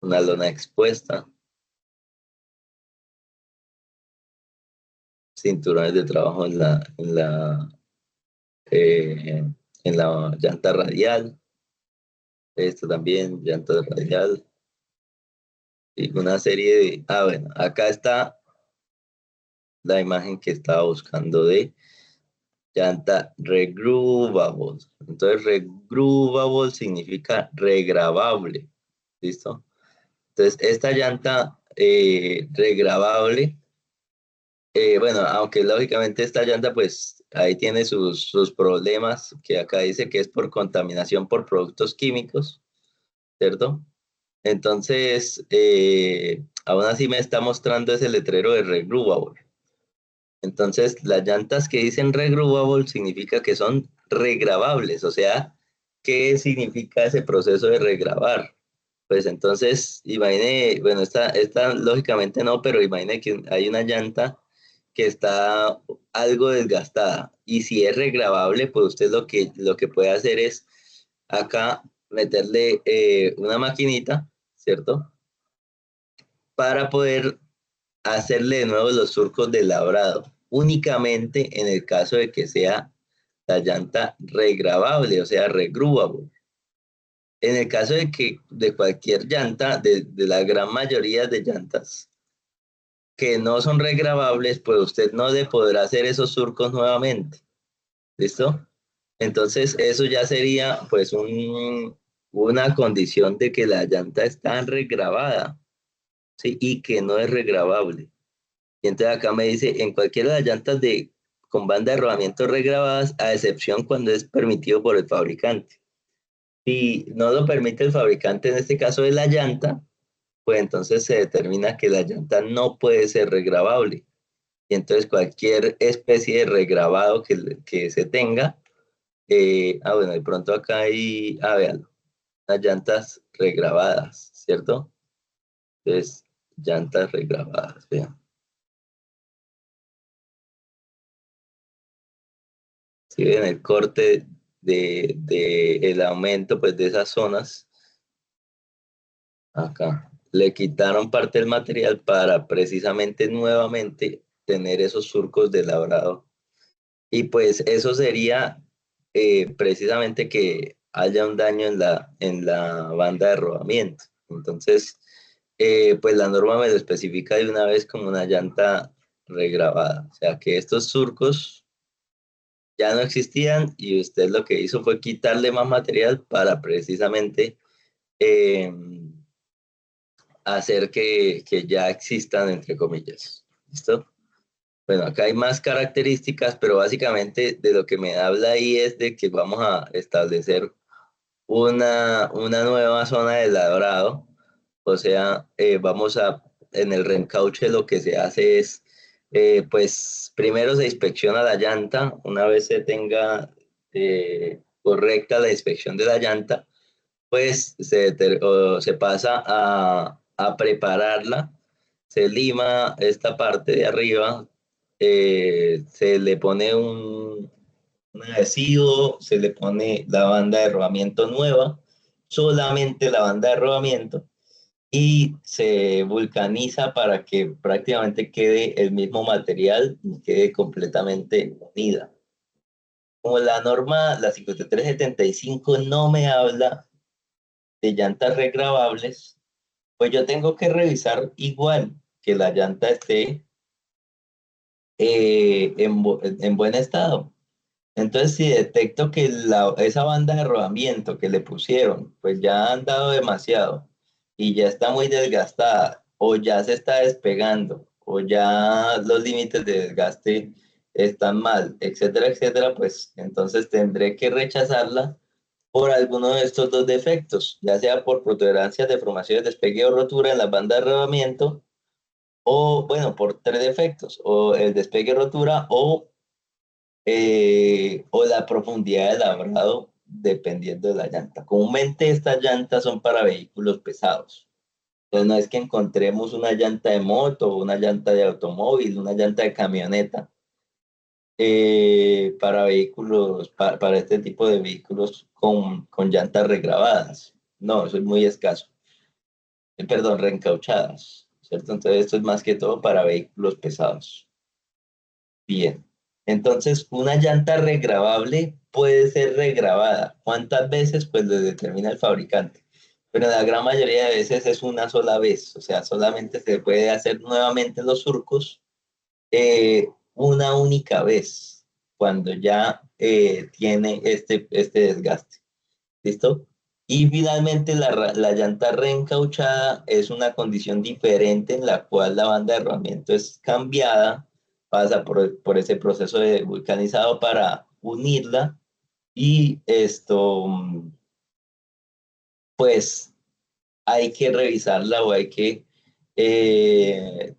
una lona expuesta, cinturones de trabajo eh, en la llanta radial, esto también, llanta radial, y una serie de... Ah, bueno, acá está la imagen que estaba buscando de llanta regroovable. Entonces, regroovable significa regrabable, ¿listo? Entonces, esta llanta regrabable, bueno, aunque lógicamente esta llanta, pues ahí tiene sus problemas, que acá dice que es por contaminación por productos químicos, ¿cierto? Entonces, aún así me está mostrando ese letrero de regroovable. Entonces, las llantas que dicen regroovable significa que son regrabables, o sea, ¿qué significa ese proceso de regrabar? Pues entonces, imagine, bueno, esta lógicamente no, pero imagine que hay una llanta que está algo desgastada. Y si es regrabable, pues usted lo que puede hacer es acá meterle una maquinita, ¿cierto? Para poder hacerle de nuevo los surcos de labrado, únicamente en el caso de que sea la llanta regrabable, o sea, regrúable. En el caso de que de cualquier llanta, de la gran mayoría de llantas que no son regrabables, pues usted no le podrá hacer esos surcos nuevamente. ¿Listo? Entonces, eso ya sería pues una condición de que la llanta está regrabada, ¿sí? Y que no es regrabable. Y entonces acá me dice, en cualquiera de las llantas con banda de rodamiento regrabadas, a excepción cuando es permitido por el fabricante. Si no lo permite el fabricante, en este caso de la llanta, pues entonces se determina que la llanta no puede ser regrabable. Y entonces cualquier especie de regrabado que se tenga, bueno, de pronto acá hay, vean, las llantas regrabadas, ¿cierto? Entonces, llantas regrabadas, vean. Si ven el corte el aumento, pues de esas zonas, acá, le quitaron parte del material para precisamente nuevamente tener esos surcos de labrado. Y pues eso sería precisamente que haya un daño en la banda de rodamiento. Entonces, pues la norma me lo especifica de una vez como una llanta regrabada. O sea que estos surcos ya no existían y usted lo que hizo fue quitarle más material para precisamente eh, hacer que ya existan, entre comillas. ¿Listo? Bueno, acá hay más características, pero básicamente de lo que me habla ahí es de que vamos a establecer una nueva zona de labrado. O sea, en el reencauche lo que se hace es, pues primero se inspecciona la llanta, una vez se tenga correcta la inspección de la llanta, pues se pasa a prepararla, se lima esta parte de arriba, se le pone un adhesivo, se le pone la banda de rodamiento nueva, solamente la banda de rodamiento, y se vulcaniza para que prácticamente quede el mismo material y quede completamente unida. Como la norma, la 5375, no me habla de llantas regrabables, pues yo tengo que revisar igual que la llanta esté en buen estado. Entonces, si detecto que esa banda de rodamiento que le pusieron, pues ya han dado demasiado y ya está muy desgastada, o ya se está despegando, o ya los límites de desgaste están mal, etcétera, etcétera, pues entonces tendré que rechazarla por alguno de estos dos defectos, ya sea por protuberancias, deformaciones, despegue o rotura en la banda de rodamiento, o bueno, por tres defectos, o el despegue, rotura o la profundidad del labrado dependiendo de la llanta. Comúnmente estas llantas son para vehículos pesados. Entonces no es que encontremos una llanta de moto, una llanta de automóvil, una llanta de camioneta para vehículos, para este tipo de vehículos con llantas regrabadas. No, eso es muy escaso. Perdón, reencauchadas, ¿cierto? Entonces esto es más que todo para vehículos pesados. Bien. Entonces, una llanta regrabable puede ser regrabada. ¿Cuántas veces? Pues lo determina el fabricante. Pero la gran mayoría de veces es una sola vez. O sea, solamente se puede hacer nuevamente los surcos una única vez, cuando ya tiene este desgaste. ¿Listo? Y finalmente la llanta reencauchada es una condición diferente en la cual la banda de rodamiento es cambiada, pasa por ese proceso de vulcanizado para unirla y esto, pues hay que revisarla o hay que eh,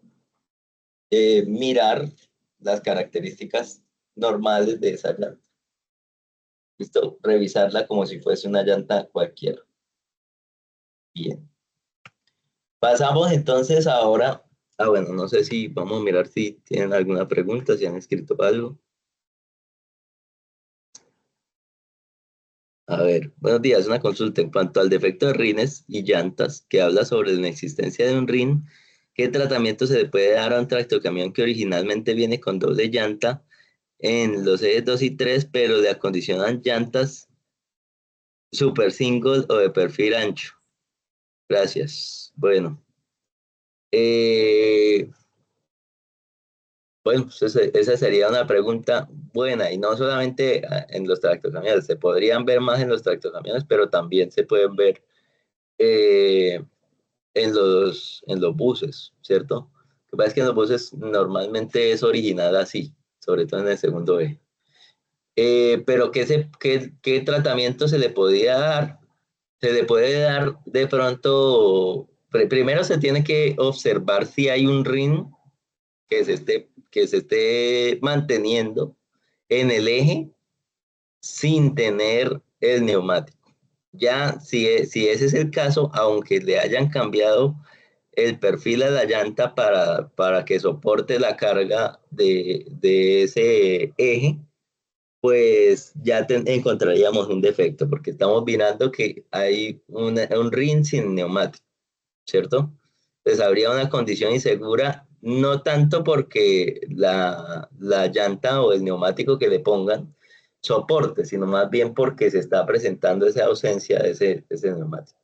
mirar las características normales de esa llanta. Listo, revisarla como si fuese una llanta cualquiera. Bien. Pasamos entonces ahora, bueno, no sé si vamos a mirar si tienen alguna pregunta, si han escrito algo. A ver, buenos días, una consulta en cuanto al defecto de rines y llantas, que habla sobre la inexistencia de un rin. ¿Qué tratamiento se le puede dar a un tractocamión que originalmente viene con doble llanta en los ejes 2 y 3, pero le acondicionan llantas super single o de perfil ancho? Gracias. Eh, bueno, pues esa sería una pregunta buena, y no solamente en los tractocamiones, se podrían ver más en los tractocamiones, pero también se pueden ver eh, en los buses, ¿cierto? Lo que pasa es que en los buses normalmente es original así, sobre todo en el segundo eje. Pero ¿qué tratamiento se le podía dar? Se le puede dar de pronto, primero se tiene que observar si hay un rin que se esté manteniendo en el eje sin tener el neumático. Ya, si ese es el caso, aunque le hayan cambiado el perfil a la llanta para que soporte la carga de ese eje, pues ya encontraríamos un defecto, porque estamos mirando que hay un rin sin neumático, ¿cierto? Pues habría una condición insegura, no tanto porque la llanta o el neumático que le pongan soporte, sino más bien porque se está presentando esa ausencia de ese neumático.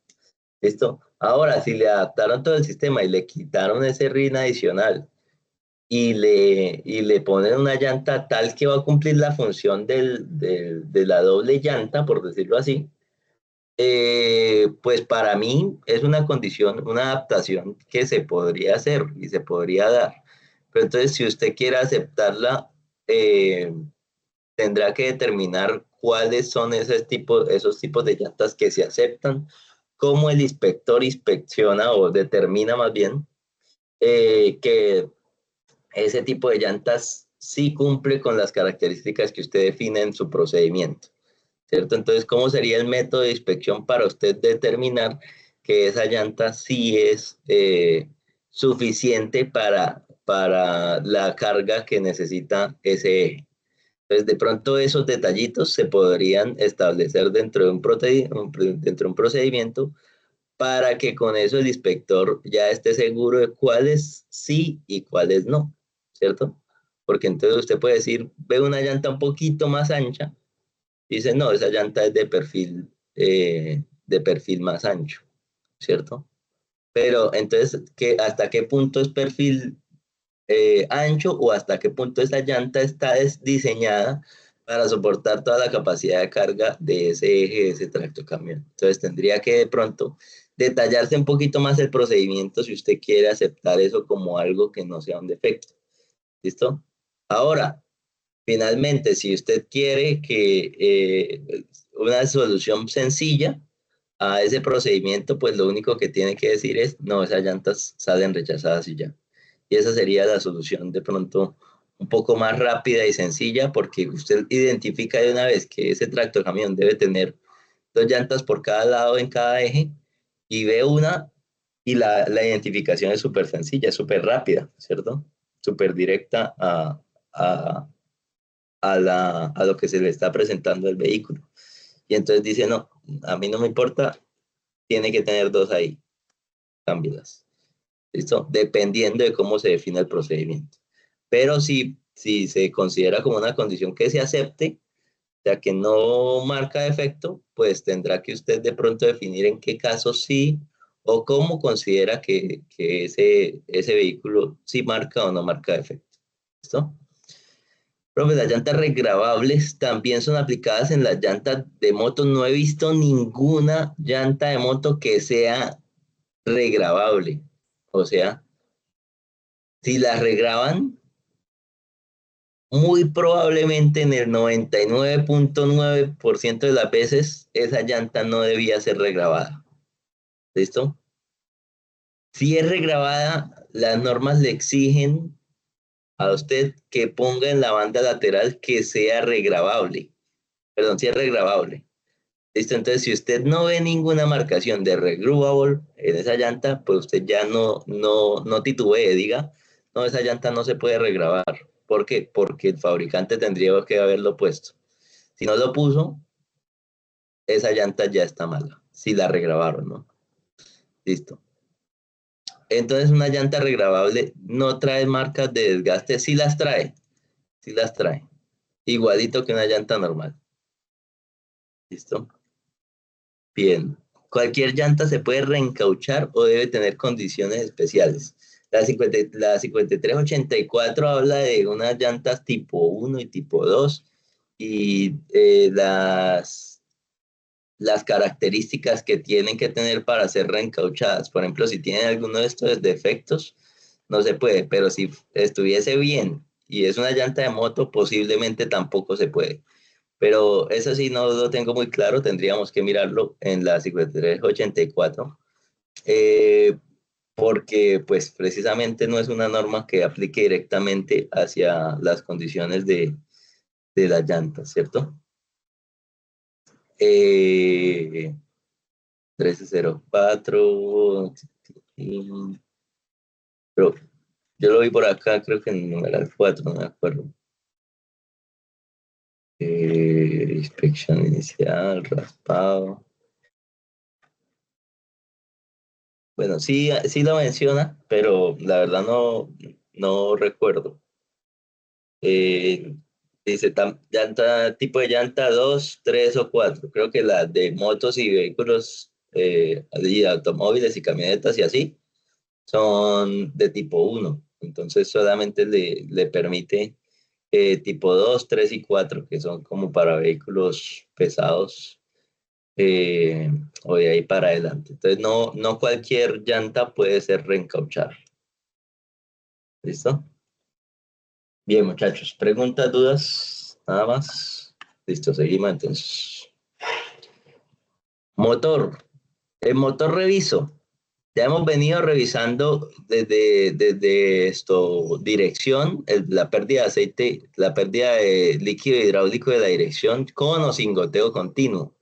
¿Listo? Ahora, si le adaptaron todo el sistema y le quitaron ese rin adicional y le ponen una llanta tal que va a cumplir la función de la doble llanta, por decirlo así, pues para mí es una condición, una adaptación que se podría hacer y se podría dar. Pero entonces, si usted quiere aceptarla, eh, tendrá que determinar cuáles son esos tipos de llantas que se aceptan, cómo el inspector inspecciona o determina más bien que ese tipo de llantas sí cumple con las características que usted define en su procedimiento, ¿cierto? Entonces, ¿cómo sería el método de inspección para usted determinar que esa llanta sí es suficiente para la carga que necesita ese eje? Entonces, de pronto esos detallitos se podrían establecer dentro de dentro de un procedimiento para que con eso el inspector ya esté seguro de cuáles sí y cuáles no, ¿cierto? Porque entonces usted puede decir, ve una llanta un poquito más ancha, y dice, no, esa llanta es de perfil más ancho, ¿cierto? Pero entonces, ¿hasta qué punto es perfil ancho, o hasta qué punto esa llanta está diseñada para soportar toda la capacidad de carga de ese eje, de ese tractocamión? Entonces tendría que de pronto detallarse un poquito más el procedimiento si usted quiere aceptar eso como algo que no sea un defecto. ¿Listo? Ahora, finalmente, si usted quiere que una solución sencilla a ese procedimiento, pues lo único que tiene que decir es, no, esas llantas salen rechazadas y ya. Y esa sería la solución de pronto un poco más rápida y sencilla, porque usted identifica de una vez que ese tractocamión debe tener dos llantas por cada lado en cada eje, y ve una, y la identificación es súper sencilla, súper rápida, ¿cierto? Súper directa a, a lo que se le está presentando el vehículo. Y entonces dice, no, a mí no me importa, tiene que tener dos ahí, cámbielas. ¿Listo? Dependiendo de cómo se define el procedimiento. Pero si se considera como una condición que se acepte, ya que no marca defecto, pues tendrá que usted de pronto definir en qué casos sí, o cómo considera que ese vehículo sí marca o no marca defecto. ¿Listo? Profe, las llantas regrabables también son aplicadas en las llantas de moto. No he visto ninguna llanta de moto que sea regrabable. O sea, si las regraban, muy probablemente en el 99.9% de las veces esa llanta no debía ser regrabada. ¿Listo? Si es regrabada, las normas le exigen a usted que ponga en la banda lateral que sea regrabable. perdón, si es regrabable. ¿Listo? Entonces, si usted no ve ninguna marcación de regrowable en esa llanta, pues usted ya no titubee, diga, no, esa llanta no se puede regrabar. ¿Por qué? Porque el fabricante tendría que haberlo puesto. Si no lo puso, esa llanta ya está mala, si la regrabaron, ¿no? Listo. Entonces, una llanta regrabable no trae marcas de desgaste, sí las trae. Igualito que una llanta normal. ¿Listo? Bien. Cualquier llanta se puede reencauchar o debe tener condiciones especiales. La 5384 habla de unas llantas tipo 1 y tipo 2 y las características que tienen que tener para ser reencauchadas. Por ejemplo, si tienen alguno de estos defectos, no se puede, pero si estuviese bien y es una llanta de moto, posiblemente tampoco se puede. Pero eso sí no lo tengo muy claro, tendríamos que mirarlo en la 5384, eh, porque pues precisamente no es una norma que aplique directamente hacia las condiciones de las llantas, ¿cierto? 1304, pero yo lo vi por acá, creo que en el numeral 4, no me acuerdo. Inspección inicial, raspado. Bueno, sí, sí lo menciona, pero la verdad no recuerdo. Eh, dice llanta, tipo de llanta 2, 3 o 4. Creo que las de motos y vehículos y automóviles y camionetas y así son de tipo 1. Entonces solamente le permite tipo 2, 3 y 4, que son como para vehículos pesados eh, o de ahí para adelante. Entonces no cualquier llanta puede ser reencauchada. ¿Listo? Bien, muchachos. Preguntas, dudas, nada más. Listo, seguimos entonces. Motor. El motor reviso. Ya hemos venido revisando desde esto, dirección, la pérdida de aceite, la pérdida de líquido hidráulico de la dirección con o sin goteo continuo.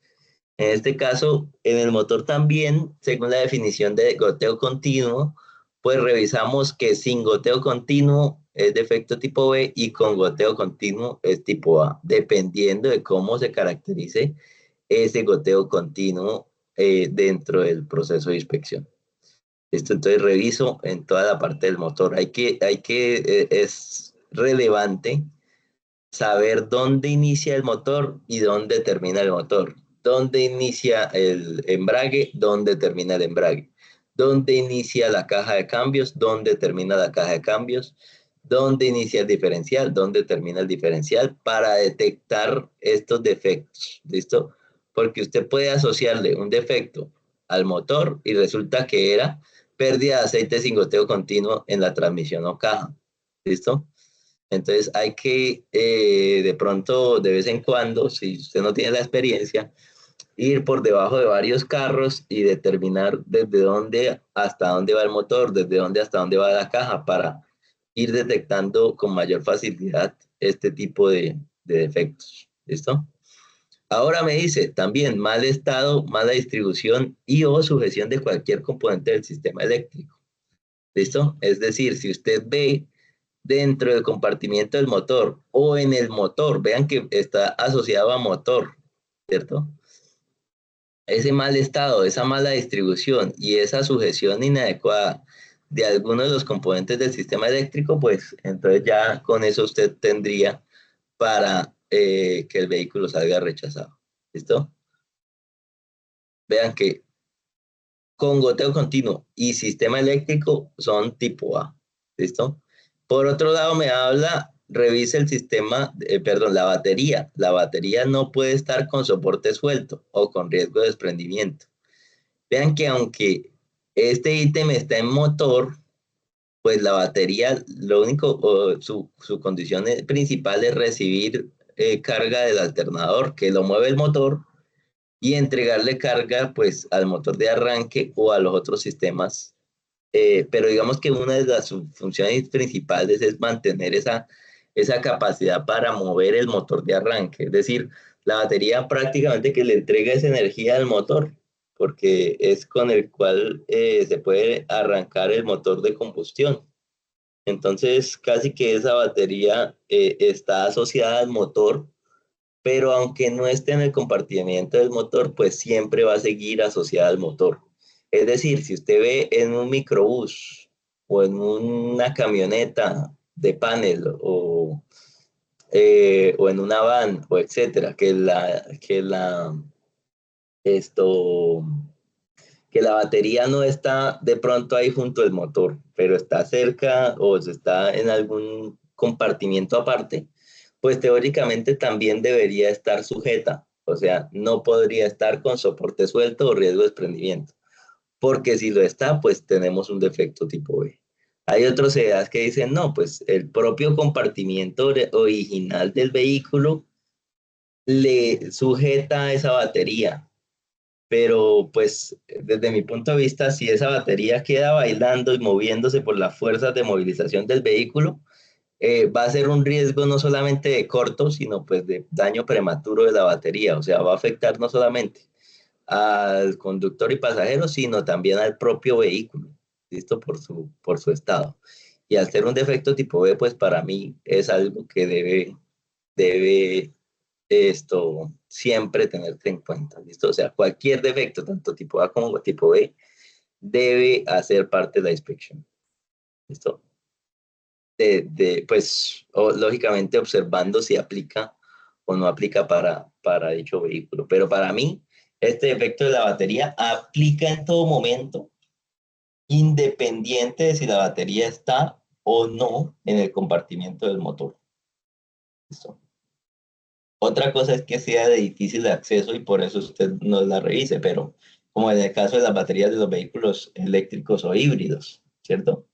En este caso, en el motor también, según la definición de goteo continuo, pues revisamos que sin goteo continuo es defecto tipo B y con goteo continuo es tipo A, dependiendo de cómo se caracterice ese goteo continuo dentro del proceso de inspección. Esto entonces reviso en toda la parte del motor. Es relevante saber dónde inicia el motor y dónde termina el motor. Dónde inicia el embrague, dónde termina el embrague. Dónde inicia la caja de cambios, dónde termina la caja de cambios. Dónde inicia el diferencial, dónde termina el diferencial para detectar estos defectos. ¿Listo? Porque usted puede asociarle un defecto al motor y resulta que era pérdida de aceite sin goteo continuo en la transmisión o caja. ¿Listo? Entonces hay que de pronto, de vez en cuando, si usted no tiene la experiencia, ir por debajo de varios carros y determinar desde dónde hasta dónde va el motor, desde dónde hasta dónde va la caja para ir detectando con mayor facilidad este tipo de defectos. ¿Listo? Ahora me dice también mal estado, mala distribución y o sujeción de cualquier componente del sistema eléctrico. ¿Listo? Es decir, si usted ve dentro del compartimiento del motor o en el motor, vean que está asociado a motor, ¿cierto? Ese mal estado, esa mala distribución y esa sujeción inadecuada de algunos de los componentes del sistema eléctrico, pues entonces ya con eso usted tendría para que el vehículo salga rechazado. ¿Listo? Vean que con goteo continuo y sistema eléctrico son tipo A. ¿Listo? Por otro lado, me habla, revisa el sistema, perdón, la batería. La batería no puede estar con soporte suelto o con riesgo de desprendimiento. Vean que aunque este ítem está en motor, pues la batería, lo único, su condición principal es recibir carga del alternador que lo mueve el motor y entregarle carga pues al motor de arranque o a los otros sistemas. Pero digamos que una de las funciones principales es mantener esa capacidad para mover el motor de arranque. Es decir, la batería prácticamente que le entrega esa energía al motor, porque es con el cual se puede arrancar el motor de combustión. Entonces, casi que esa batería está asociada al motor, pero aunque no esté en el compartimiento del motor, pues siempre va a seguir asociada al motor. Es decir, si usted ve en un microbús o en una camioneta de panel o en una van o etcétera, esto, que la batería no está de pronto ahí junto al motor, pero está cerca o está en algún compartimiento aparte, pues teóricamente también debería estar sujeta. O sea, no podría estar con soporte suelto o riesgo de desprendimiento. Porque si lo está, pues tenemos un defecto tipo B. Hay otros ideas que dicen, no, pues el propio compartimiento original del vehículo le sujeta esa batería, pero pues desde mi punto de vista, si esa batería queda bailando y moviéndose por las fuerzas de movilización del vehículo, va a ser un riesgo no solamente de corto, sino pues de daño prematuro de la batería. O sea, va a afectar no solamente al conductor y pasajero, sino también al propio vehículo, ¿listo? Por su estado. Y al ser un defecto tipo B, pues para mí es algo que debe siempre tenerse en cuenta, ¿listo? O sea, cualquier defecto, tanto tipo A como tipo B, debe hacer parte de la inspección, ¿listo? Pues, lógicamente observando si aplica o no aplica para dicho vehículo. Pero para mí, este defecto de la batería aplica en todo momento, independiente de si la batería está o no en el compartimiento del motor. ¿Listo? Otra cosa es que sea de difícil acceso y por eso usted no la revise, pero como en el caso de las baterías de los vehículos eléctricos o híbridos, ¿cierto?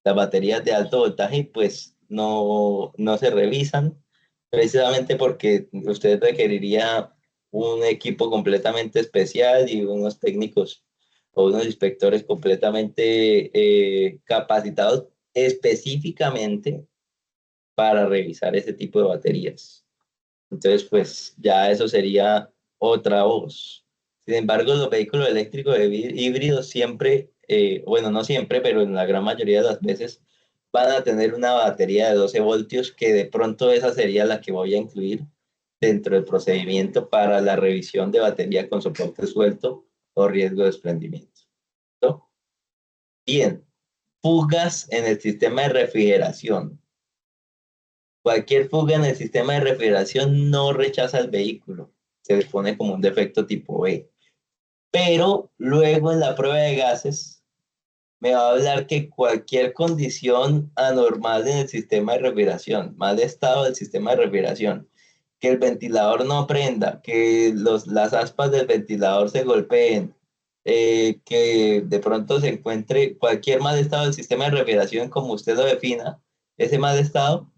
Las baterías de alto voltaje pues no se revisan precisamente porque usted requeriría un equipo completamente especial y unos técnicos o unos inspectores completamente capacitados específicamente para revisar ese tipo de baterías. Entonces, pues ya eso sería otra voz. Sin embargo, los vehículos eléctricos híbridos siempre, bueno, no siempre, pero en la gran mayoría de las veces van a tener una batería de 12 voltios que de pronto esa sería la que voy a incluir dentro del procedimiento para la revisión de batería con soporte suelto o riesgo de desprendimiento. ¿Listo? Bien, fugas en el sistema de refrigeración. Cualquier fuga en el sistema de refrigeración no rechaza el vehículo, se le pone como un defecto tipo B. Pero luego en la prueba de gases me va a hablar que cualquier condición anormal en el sistema de refrigeración, mal estado del sistema de refrigeración, que el ventilador no prenda, que las aspas del ventilador se golpeen, que de pronto se encuentre cualquier mal estado del sistema de refrigeración como usted lo defina, ese mal estado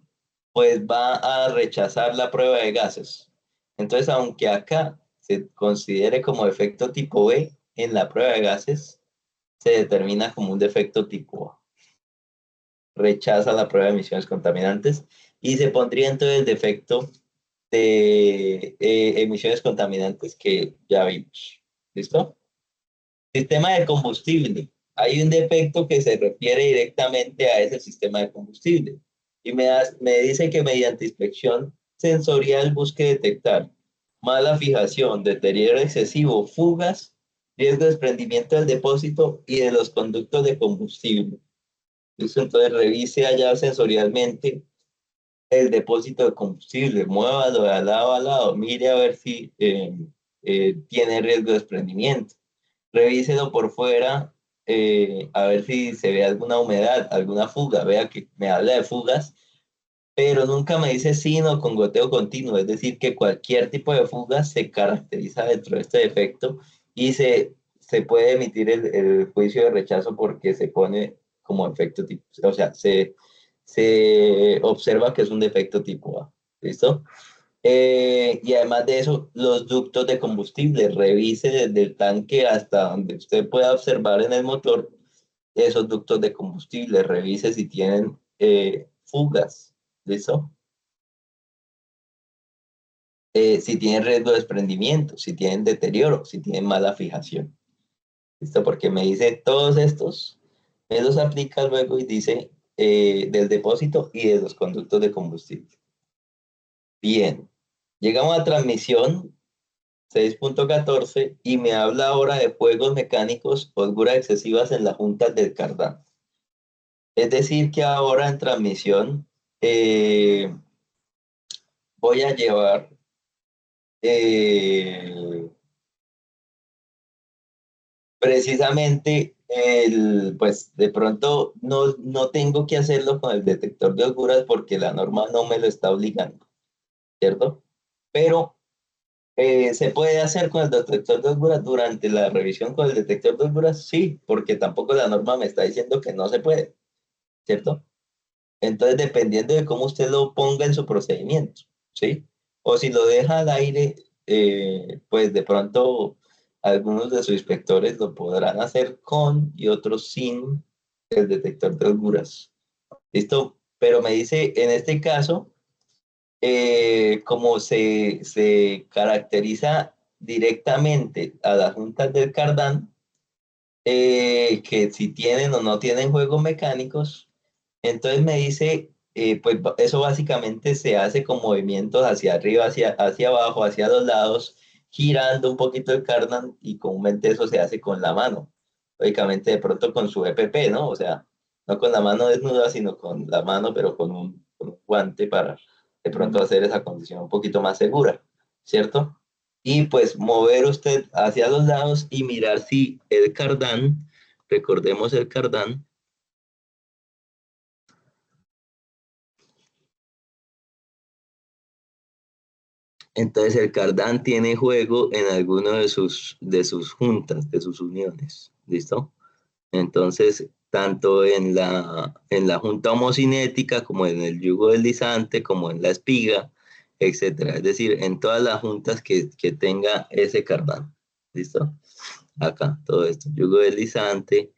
pues va a rechazar la prueba de gases. Entonces, aunque acá se considere como defecto tipo B, en la prueba de gases se determina como un defecto tipo A. Rechaza la prueba de emisiones contaminantes y se pondría entonces el defecto de emisiones contaminantes que ya vimos. ¿Listo? Sistema de combustible. Hay un defecto que se refiere directamente a ese sistema de combustible. Y me dice que mediante inspección sensorial busque detectar mala fijación, deterioro excesivo, fugas, riesgo de desprendimiento del depósito y de los conductos de combustible. Entonces revise allá sensorialmente el depósito de combustible, muévalo de lado a lado, mire a ver si tiene riesgo de desprendimiento. Revíselo por fuera, a ver si se ve alguna humedad, alguna fuga. Vea que me habla de fugas, pero nunca me dice sino con goteo continuo. Es decir, que cualquier tipo de fuga se caracteriza dentro de este defecto y se puede emitir el juicio de rechazo porque se pone como efecto tipo, o sea, se observa que es un defecto tipo A. ¿Listo? Y además de eso, los ductos de combustible, revise desde el tanque hasta donde usted pueda observar en el motor esos ductos de combustible, revise si tienen fugas, ¿listo? si tienen riesgo de desprendimiento, si tienen deterioro, si tienen mala fijación. ¿Listo? Porque me dice todos estos, me los aplica luego y dice del depósito y de los conductos de combustible. Bien, llegamos a transmisión 6.14 y me habla ahora de juegos mecánicos, holguras excesivas en las juntas del cardán. Es decir, que ahora en transmisión eh, voy a llevar eh, precisamente pues de pronto no tengo que hacerlo con el detector de holguras porque la norma no me lo está obligando, ¿cierto? Pero ¿se puede hacer con el detector de holguras durante la revisión con el detector de holguras? Sí, porque tampoco la norma me está diciendo que no se puede, ¿cierto? Entonces, dependiendo de cómo usted lo ponga en su procedimiento, ¿sí? O si lo deja al aire, pues de pronto algunos de sus inspectores lo podrán hacer con y otros sin el detector de holguras. ¿Listo? Pero me dice, en este caso, como se caracteriza directamente a las juntas del cardán, que si tienen o no tienen juegos mecánicos, entonces me dice, pues eso básicamente se hace con movimientos hacia arriba, hacia abajo, hacia los lados, girando un poquito el cardan y comúnmente eso se hace con la mano. Lógicamente de pronto con su EPP, ¿no? O sea, no con la mano desnuda, sino con la mano, pero con un guante para de pronto hacer esa condición un poquito más segura, ¿cierto? Y pues mover usted hacia los lados y mirar si el cardán, recordemos el cardán, entonces el cardán tiene juego en alguno de sus juntas, de sus uniones. ¿Listo? Entonces, tanto en la junta homocinética, como en el yugo deslizante, como en la espiga, etcétera. Es decir, en todas las juntas que tenga ese cardán. ¿Listo? Acá, todo esto. Yugo deslizante,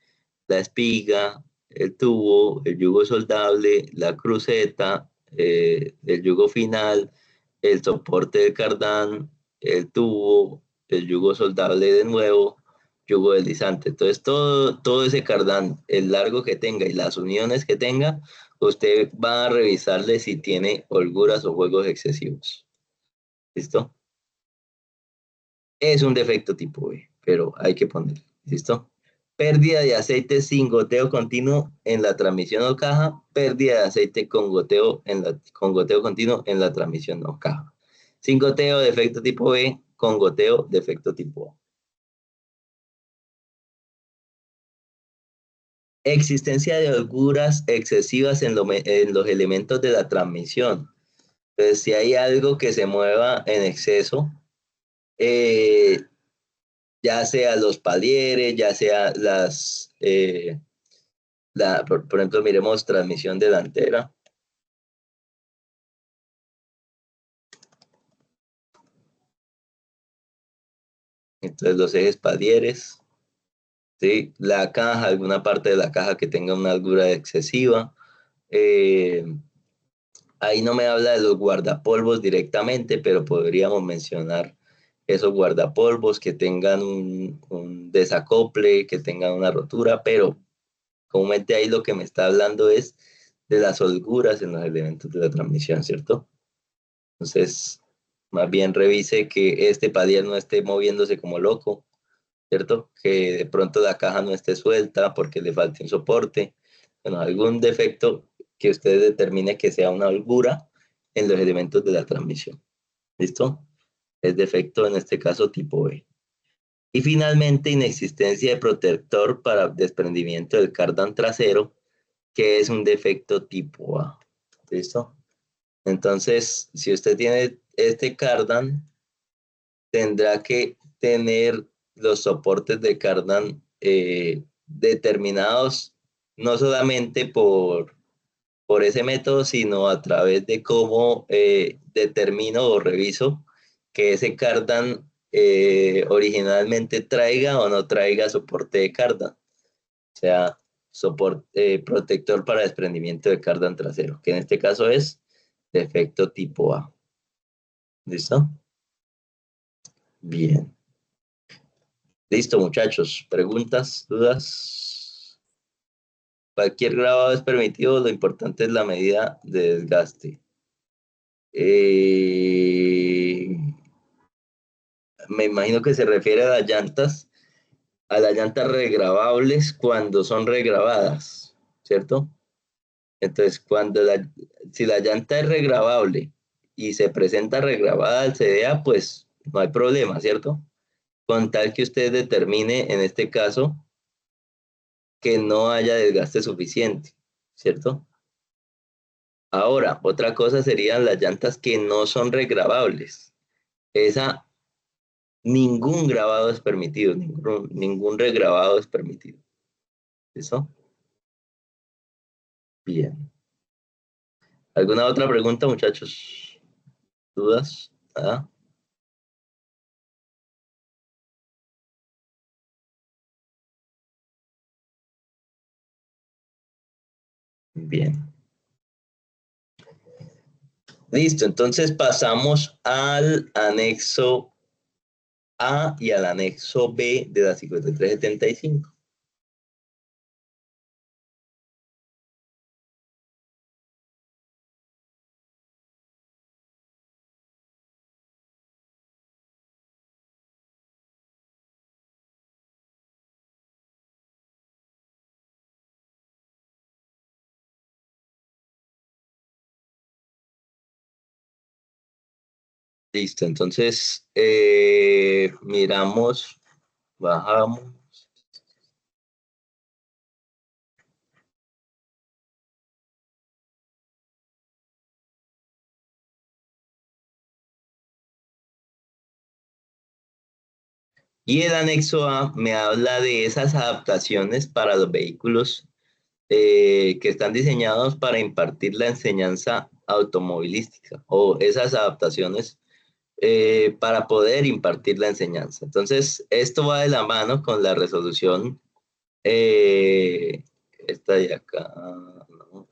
la espiga, el tubo, el yugo soldable, la cruceta, el yugo final, el soporte de cardán, el tubo, el yugo soldable de nuevo, yugo deslizante. Entonces, todo ese cardán, el largo que tenga y las uniones que tenga, usted va a revisarle si tiene holguras o juegos excesivos. ¿Listo? Es un defecto tipo B, pero hay que ponerlo. ¿Listo? Pérdida de aceite sin goteo continuo en la transmisión o caja, pérdida de aceite con goteo continuo en la transmisión o caja. Sin goteo, defecto tipo B, con goteo, defecto tipo A. Existencia de holguras excesivas en los elementos de la transmisión. Entonces, si hay algo que se mueva en exceso, eh, ya sea los palieres, ya sea por ejemplo, miremos transmisión delantera. Entonces los ejes palieres, ¿sí? La caja, alguna parte de la caja que tenga una holgura excesiva. Eh, Ahí no me habla de los guardapolvos directamente, pero podríamos mencionar esos guardapolvos que tengan un desacople, que tengan una rotura, pero comúnmente ahí lo que me está hablando es de las holguras en los elementos de la transmisión, ¿cierto? Entonces, más bien revise que este palier no esté moviéndose como loco, ¿cierto? Que de pronto la caja no esté suelta porque le falte un soporte. Bueno, algún defecto que usted determine que sea una holgura en los elementos de la transmisión. ¿Listo? Es defecto en este caso tipo B. Y finalmente, inexistencia de protector para desprendimiento del cardan trasero, que es un defecto tipo A. ¿Listo? Entonces, si usted tiene este cardan, tendrá que tener los soportes de cardan determinados no solamente por ese método, sino a través de cómo determino o reviso que ese cardan originalmente traiga o no traiga soporte de cardan, o sea, protector para desprendimiento de cardan trasero, que en este caso es defecto tipo A. ¿Listo? Bien. Listo, muchachos. ¿Preguntas, dudas? Cualquier grabado es permitido, lo importante es la medida de desgaste. Eh, Me imagino que se refiere a las llantas regrabables cuando son regrabadas, ¿cierto? Entonces, si la llanta es regrabable y se presenta regrabada al CDA, pues no hay problema, ¿cierto? Con tal que usted determine, en este caso, que no haya desgaste suficiente, ¿cierto? Ahora, otra cosa serían las llantas que no son regrabables. Esa, ningún grabado es permitido, ningún regrabado es permitido. ¿Listo? Bien. ¿Alguna otra pregunta, muchachos? ¿Dudas? ¿Ah? Bien. Listo, entonces pasamos al anexo A y al anexo B de la 5375. Listo, entonces miramos, bajamos. Y el anexo A me habla de esas adaptaciones para los vehículos que están diseñados para impartir la enseñanza automovilística o esas adaptaciones para poder impartir la enseñanza. Entonces, esto va de la mano con la resolución, eh, esta de acá, ¿no?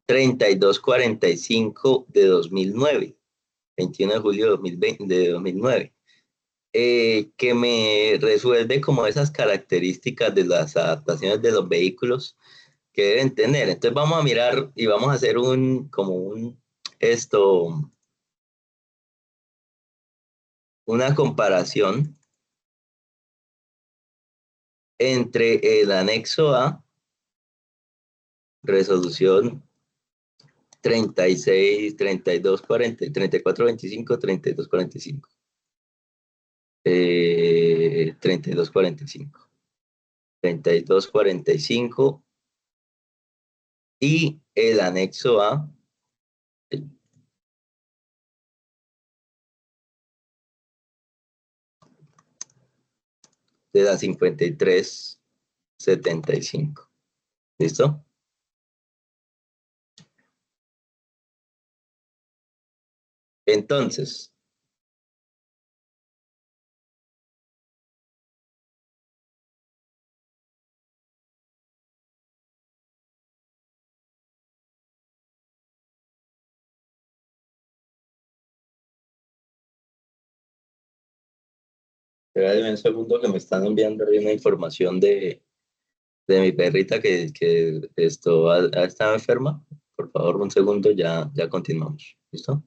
3245 de 2009, 21 de julio de 2020, de 2009, que me resuelve como esas características de las adaptaciones de los vehículos que deben tener. Entonces vamos a mirar y vamos a hacer esto, una comparación entre el anexo A, resolución 36, 32, 40, 34, 25, 32, 45. 32, 45. 32, 45 y el anexo A de la 53, 75. ¿Listo? Entonces, espérame un segundo que me están enviando ahí una información de mi perrita que ha estado enferma. Por favor, un segundo, ya continuamos. ¿Listo?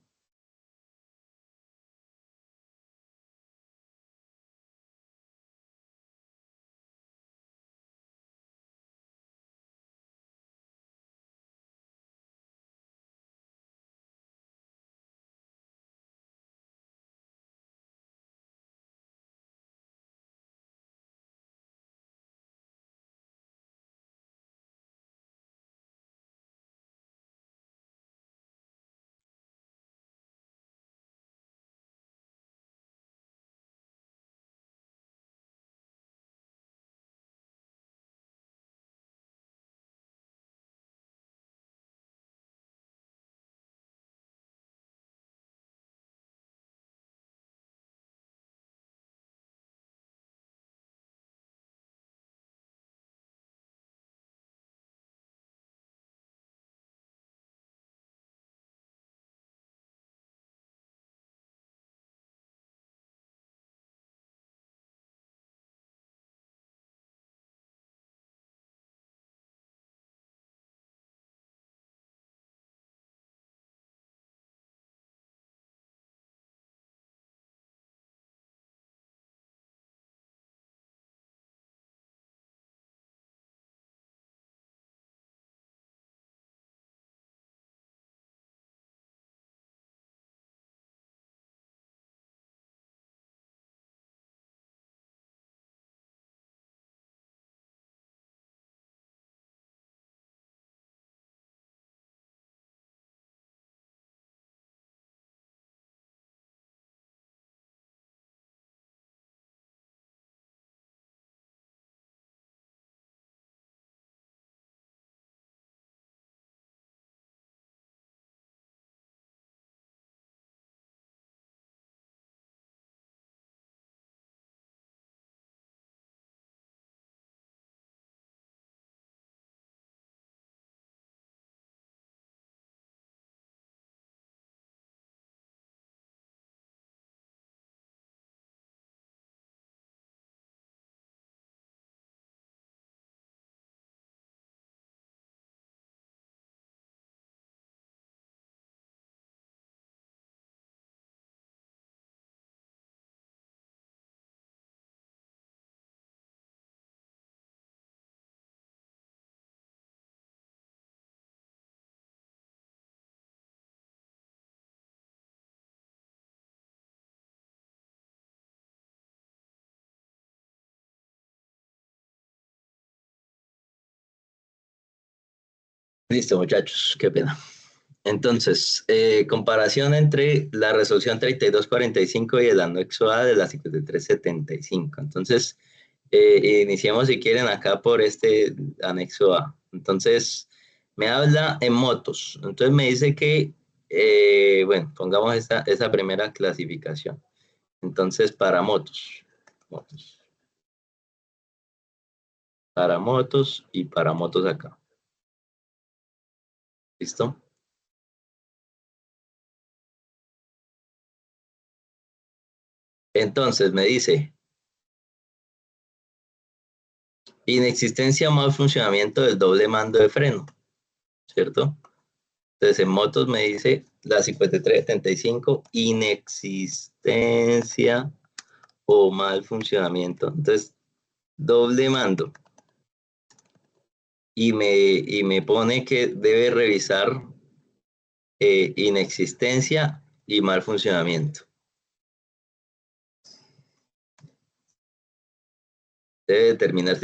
Listo, muchachos, qué pena. Entonces, comparación entre la resolución 3245 y el anexo A de la 5375. Entonces, iniciemos si quieren acá por este anexo A. Entonces, me habla en motos. Entonces me dice que, bueno, pongamos esa primera clasificación. Entonces, para motos. Para motos y para motos acá. ¿Listo? Entonces me dice, inexistencia o mal funcionamiento del doble mando de freno, ¿cierto? Entonces en motos me dice la 5375, inexistencia o mal funcionamiento. Entonces, doble mando. Y me pone que debe revisar inexistencia y mal funcionamiento. Debe determinar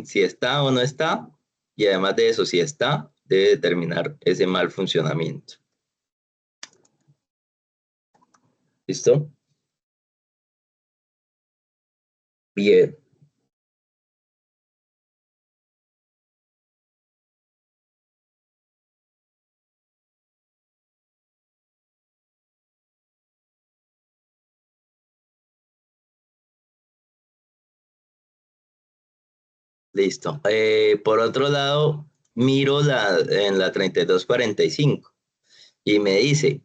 si está o no está, y además de eso, si está, debe determinar ese mal funcionamiento. ¿Listo? Bien. Listo. Por otro lado, miro en la 3245 y me dice,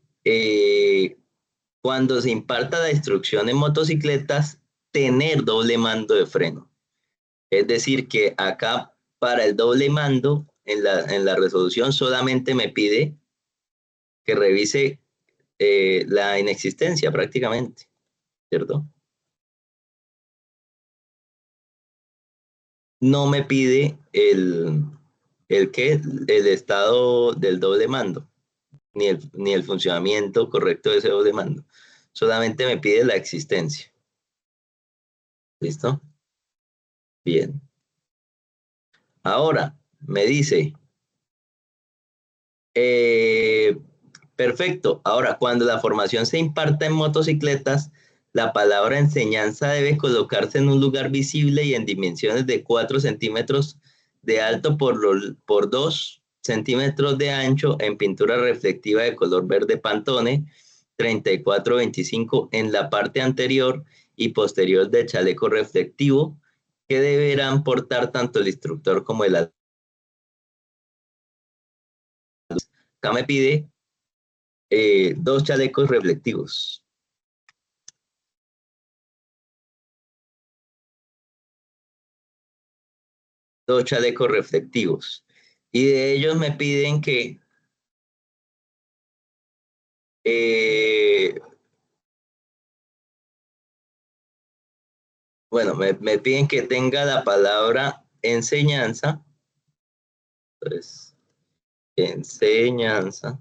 cuando se imparta la instrucción en motocicletas, tener doble mando de freno. Es decir, que acá para el doble mando, en la resolución solamente me pide que revise la inexistencia prácticamente, ¿cierto? No me pide el estado del doble mando, ni el funcionamiento correcto de ese doble mando. Solamente me pide la existencia. ¿Listo? Bien. Ahora, me dice, eh, perfecto. Ahora, cuando la formación se imparta en motocicletas, la palabra enseñanza debe colocarse en un lugar visible y en dimensiones de 4 centímetros de alto por 2 centímetros de ancho en pintura reflectiva de color verde Pantone 3425 en la parte anterior y posterior del chaleco reflectivo que deberán portar tanto el instructor como el alumno. Acá me pide 2 chalecos reflectivos. 2 chalecos reflectivos. Y de ellos me piden que, eh, bueno, me piden que tenga la palabra enseñanza. Entonces, enseñanza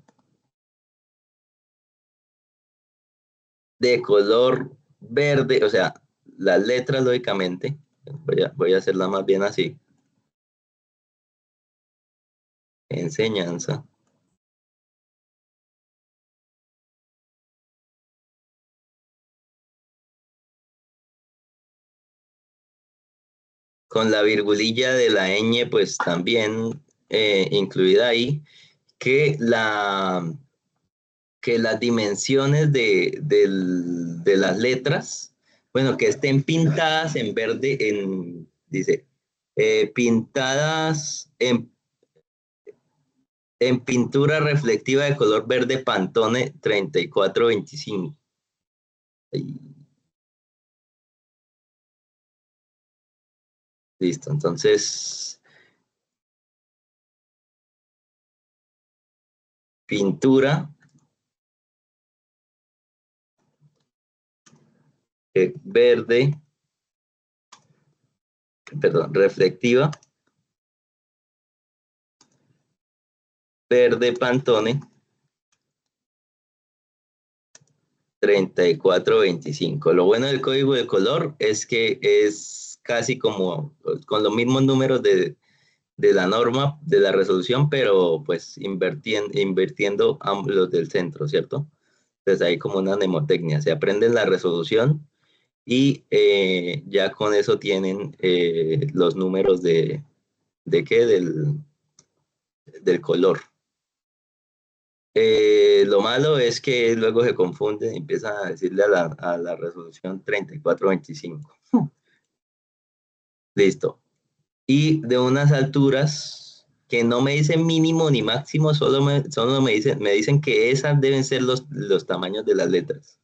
de color verde, o sea, las letras lógicamente, voy a hacerla más bien así. Enseñanza. Con la virgulilla de la ñ, pues también incluida ahí, que las dimensiones de las letras, bueno, que estén pintadas en verde, dice, pintadas en pintura reflectiva de color verde Pantone 3425. Listo, entonces, pintura verde, perdón, reflectiva, verde Pantone 3425. Lo bueno del código de color es que es casi como con los mismos números de la norma, de la resolución, pero pues invirtiendo los del centro, ¿cierto? Entonces hay como una mnemotecnia, se aprenden la resolución y ya con eso tienen los números ¿de qué? Del color. Lo malo es que luego se confunden y empiezan a decirle a la resolución 3425. Listo. Y de unas alturas que no me dicen mínimo ni máximo, solo me dicen que esas deben ser los tamaños de las letras.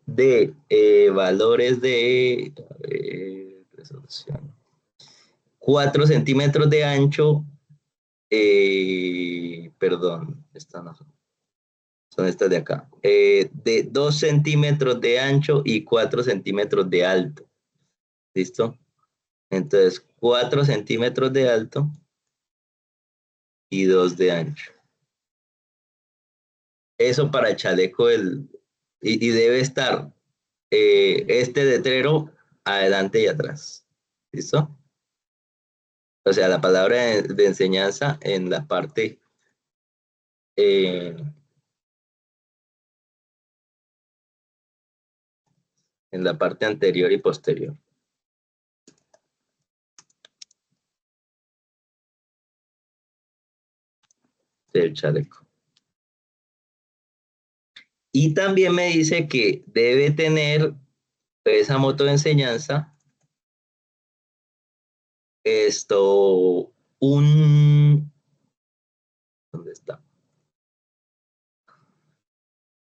De valores de resolución. 4 centímetros de ancho, perdón, esta no son estas de acá, de 2 centímetros de ancho y 4 centímetros de alto. ¿Listo? Entonces, 4 centímetros de alto y 2 de ancho. Eso para el chaleco y debe estar este letrero adelante y atrás. ¿Listo? O sea, la palabra de enseñanza eh, en la parte anterior y posterior del chaleco. Y también me dice que debe tener esa moto de enseñanza un, ¿dónde está?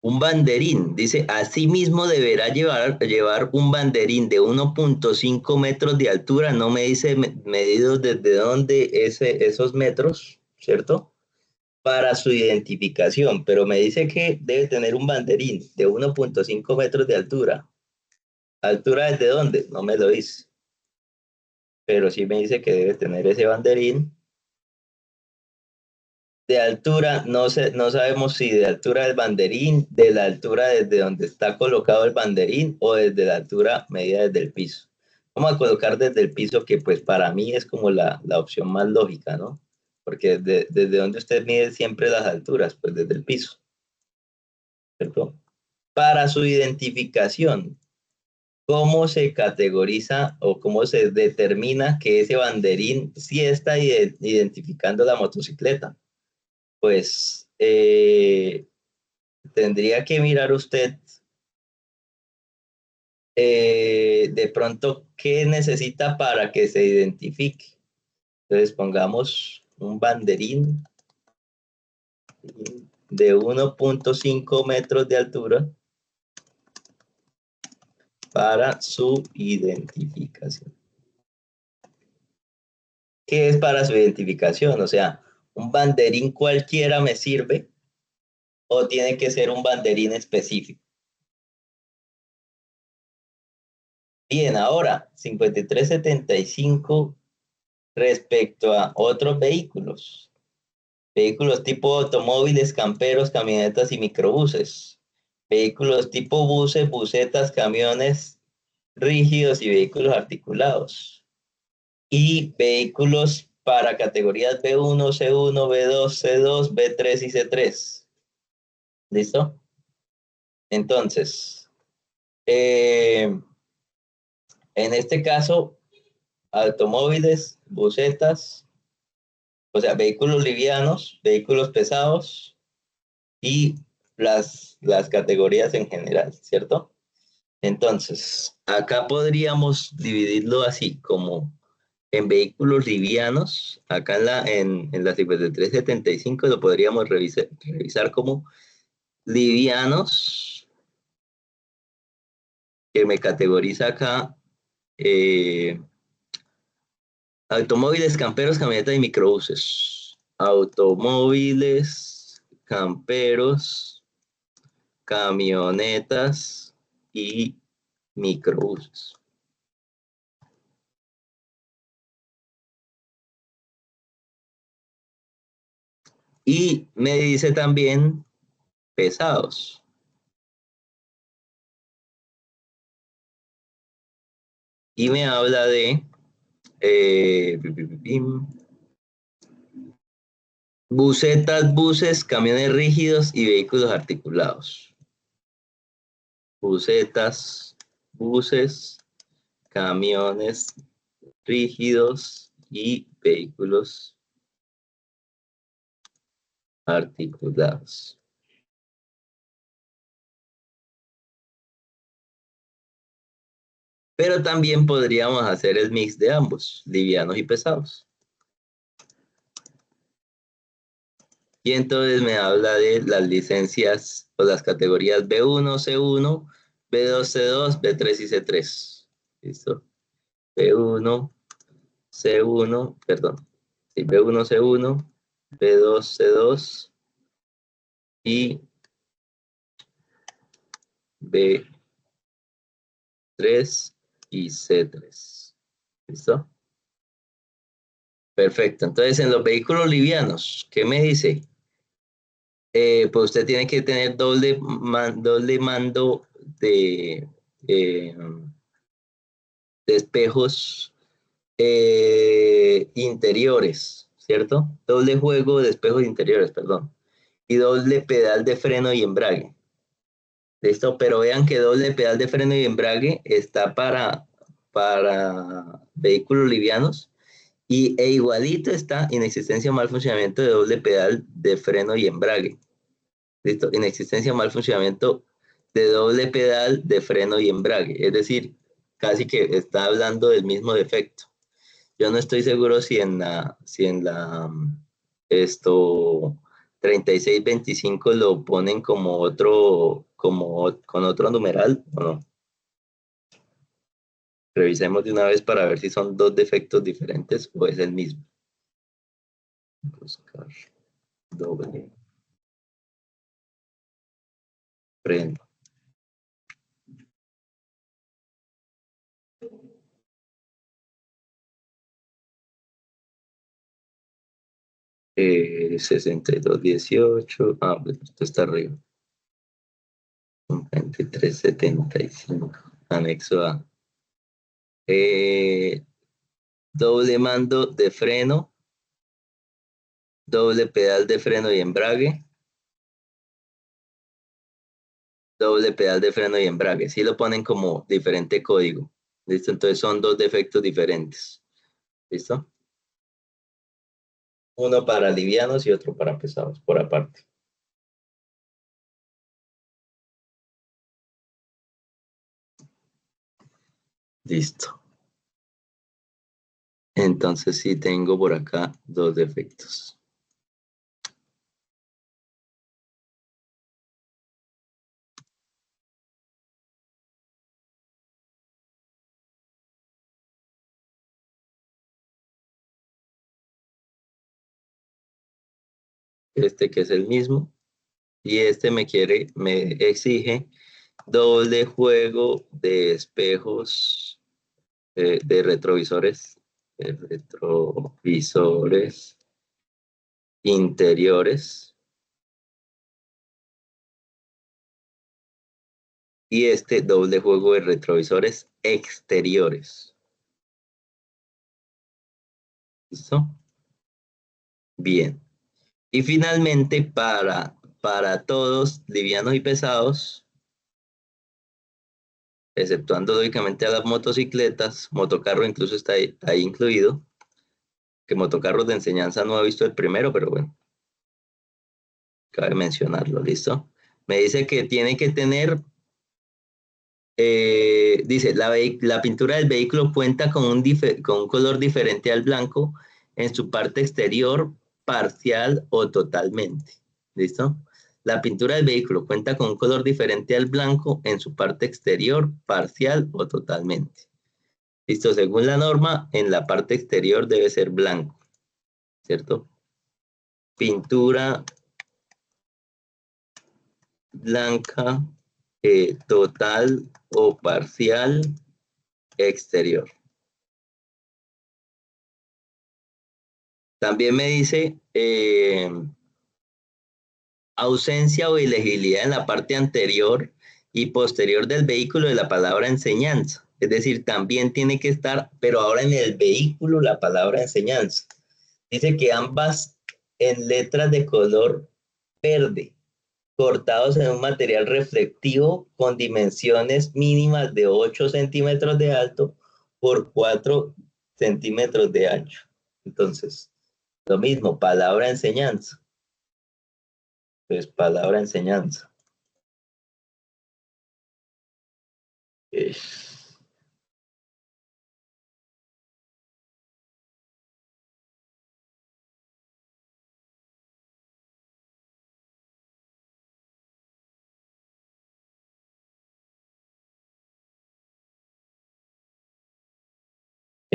Un banderín. Dice, asimismo deberá llevar un banderín de 1.5 metros de altura. No me dice medidos desde dónde esos metros, ¿cierto? Para su identificación, pero me dice que debe tener un banderín de 1.5 metros de altura. ¿Altura desde dónde? No me lo dice. Pero sí me dice que debe tener ese banderín. De altura, no sabemos si de altura del banderín, de la altura desde donde está colocado el banderín o desde la altura medida desde el piso. Vamos a colocar desde el piso, que pues para mí es como la opción más lógica, ¿no? Porque desde donde usted mide siempre las alturas, pues desde el piso, ¿cierto? Para su identificación, ¿cómo se categoriza o cómo se determina que ese banderín sí está identificando la motocicleta? Pues tendría que mirar usted de pronto qué necesita para que se identifique. Entonces pongamos un banderín de 1.5 metros de altura para su identificación. ¿Qué es para su identificación? O sea, ¿un banderín cualquiera me sirve o tiene que ser un banderín específico? Bien, ahora 5375 respecto a otros vehículos. Vehículos tipo automóviles, camperos, camionetas y microbuses. Vehículos tipo buses, busetas, camiones rígidos y vehículos articulados. Y vehículos para categorías B1, C1, B2, C2, B3 y C3. ¿Listo? Entonces, en este caso, automóviles, busetas, o sea, vehículos livianos, vehículos pesados y las categorías en general, ¿cierto? Entonces, acá podríamos dividirlo así, como en vehículos livianos, acá en la 5375 lo podríamos revisar como livianos, que me categoriza acá eh, automóviles, camperos, camionetas y microbuses. Automóviles, camperos, camionetas y microbuses. Y me dice también pesados. y me habla de busetas, buses, camiones rígidos y vehículos articulados. Busetas, buses, camiones rígidos y vehículos articulados. Pero también podríamos hacer el mix de ambos, livianos y pesados. Y entonces me habla de las licencias o las categorías B1, C1, B2, C2, B3 y C3. ¿Listo? B1, C1, perdón. Sí, B1, C1, B2, C2 y B3 y C3. ¿Listo? Perfecto. Entonces, en los vehículos livianos, ¿qué me dice? Pues usted tiene que tener doble mando eh, de espejos interiores, ¿cierto? Doble juego de espejos interiores, perdón. Y doble pedal de freno y embrague. ¿Listo? Pero vean que doble pedal de freno y embrague está para vehículos livianos e igualito está inexistencia o mal funcionamiento de doble pedal de freno y embrague. ¿Listo? Inexistencia o mal funcionamiento de doble pedal de freno y embrague. Es decir, casi que está hablando del mismo defecto. Yo no estoy seguro si en la esto 3625 lo ponen como otro, con otro numeral o no. Revisemos de una vez para ver si son dos defectos diferentes o es el mismo. Buscar doble freno. 6218. Ah, pues esto está arriba. 2375. Anexo A. Doble mando de freno, doble pedal de freno y embrague, doble pedal de freno y embrague. Sí lo ponen como diferente código. ¿Listo? Entonces son dos defectos diferentes. ¿Listo? Uno para livianos y otro para pesados, por aparte. Listo. Entonces sí tengo por acá dos defectos. Este que es el mismo. Y este me exige doble juego de espejos, de retrovisores, interiores. Y este doble juego de retrovisores exteriores. ¿Listo? Bien. Y finalmente, para todos, livianos y pesados, exceptuando lógicamente a las motocicletas, motocarro incluso está ahí incluido, que motocarros de enseñanza no he visto el primero, pero bueno, cabe mencionarlo, ¿listo? Me dice que tiene que tener, dice, la pintura del vehículo cuenta con un color diferente al blanco en su parte exterior, parcial o totalmente, ¿listo? La pintura del vehículo cuenta con un color diferente al blanco en su parte exterior, parcial o totalmente. Listo, según la norma, en la parte exterior debe ser blanco, ¿cierto? Pintura blanca, total o parcial exterior. También me dice ausencia o ilegibilidad en la parte anterior y posterior del vehículo de la palabra enseñanza. Es decir, también tiene que estar, pero ahora en el vehículo, la palabra enseñanza. Dice que ambas en letras de color verde, cortados en un material reflectivo con dimensiones mínimas de 8 centímetros de alto por 4 centímetros de ancho. Entonces, lo mismo, palabra enseñanza. Pues palabra enseñanza. Eh,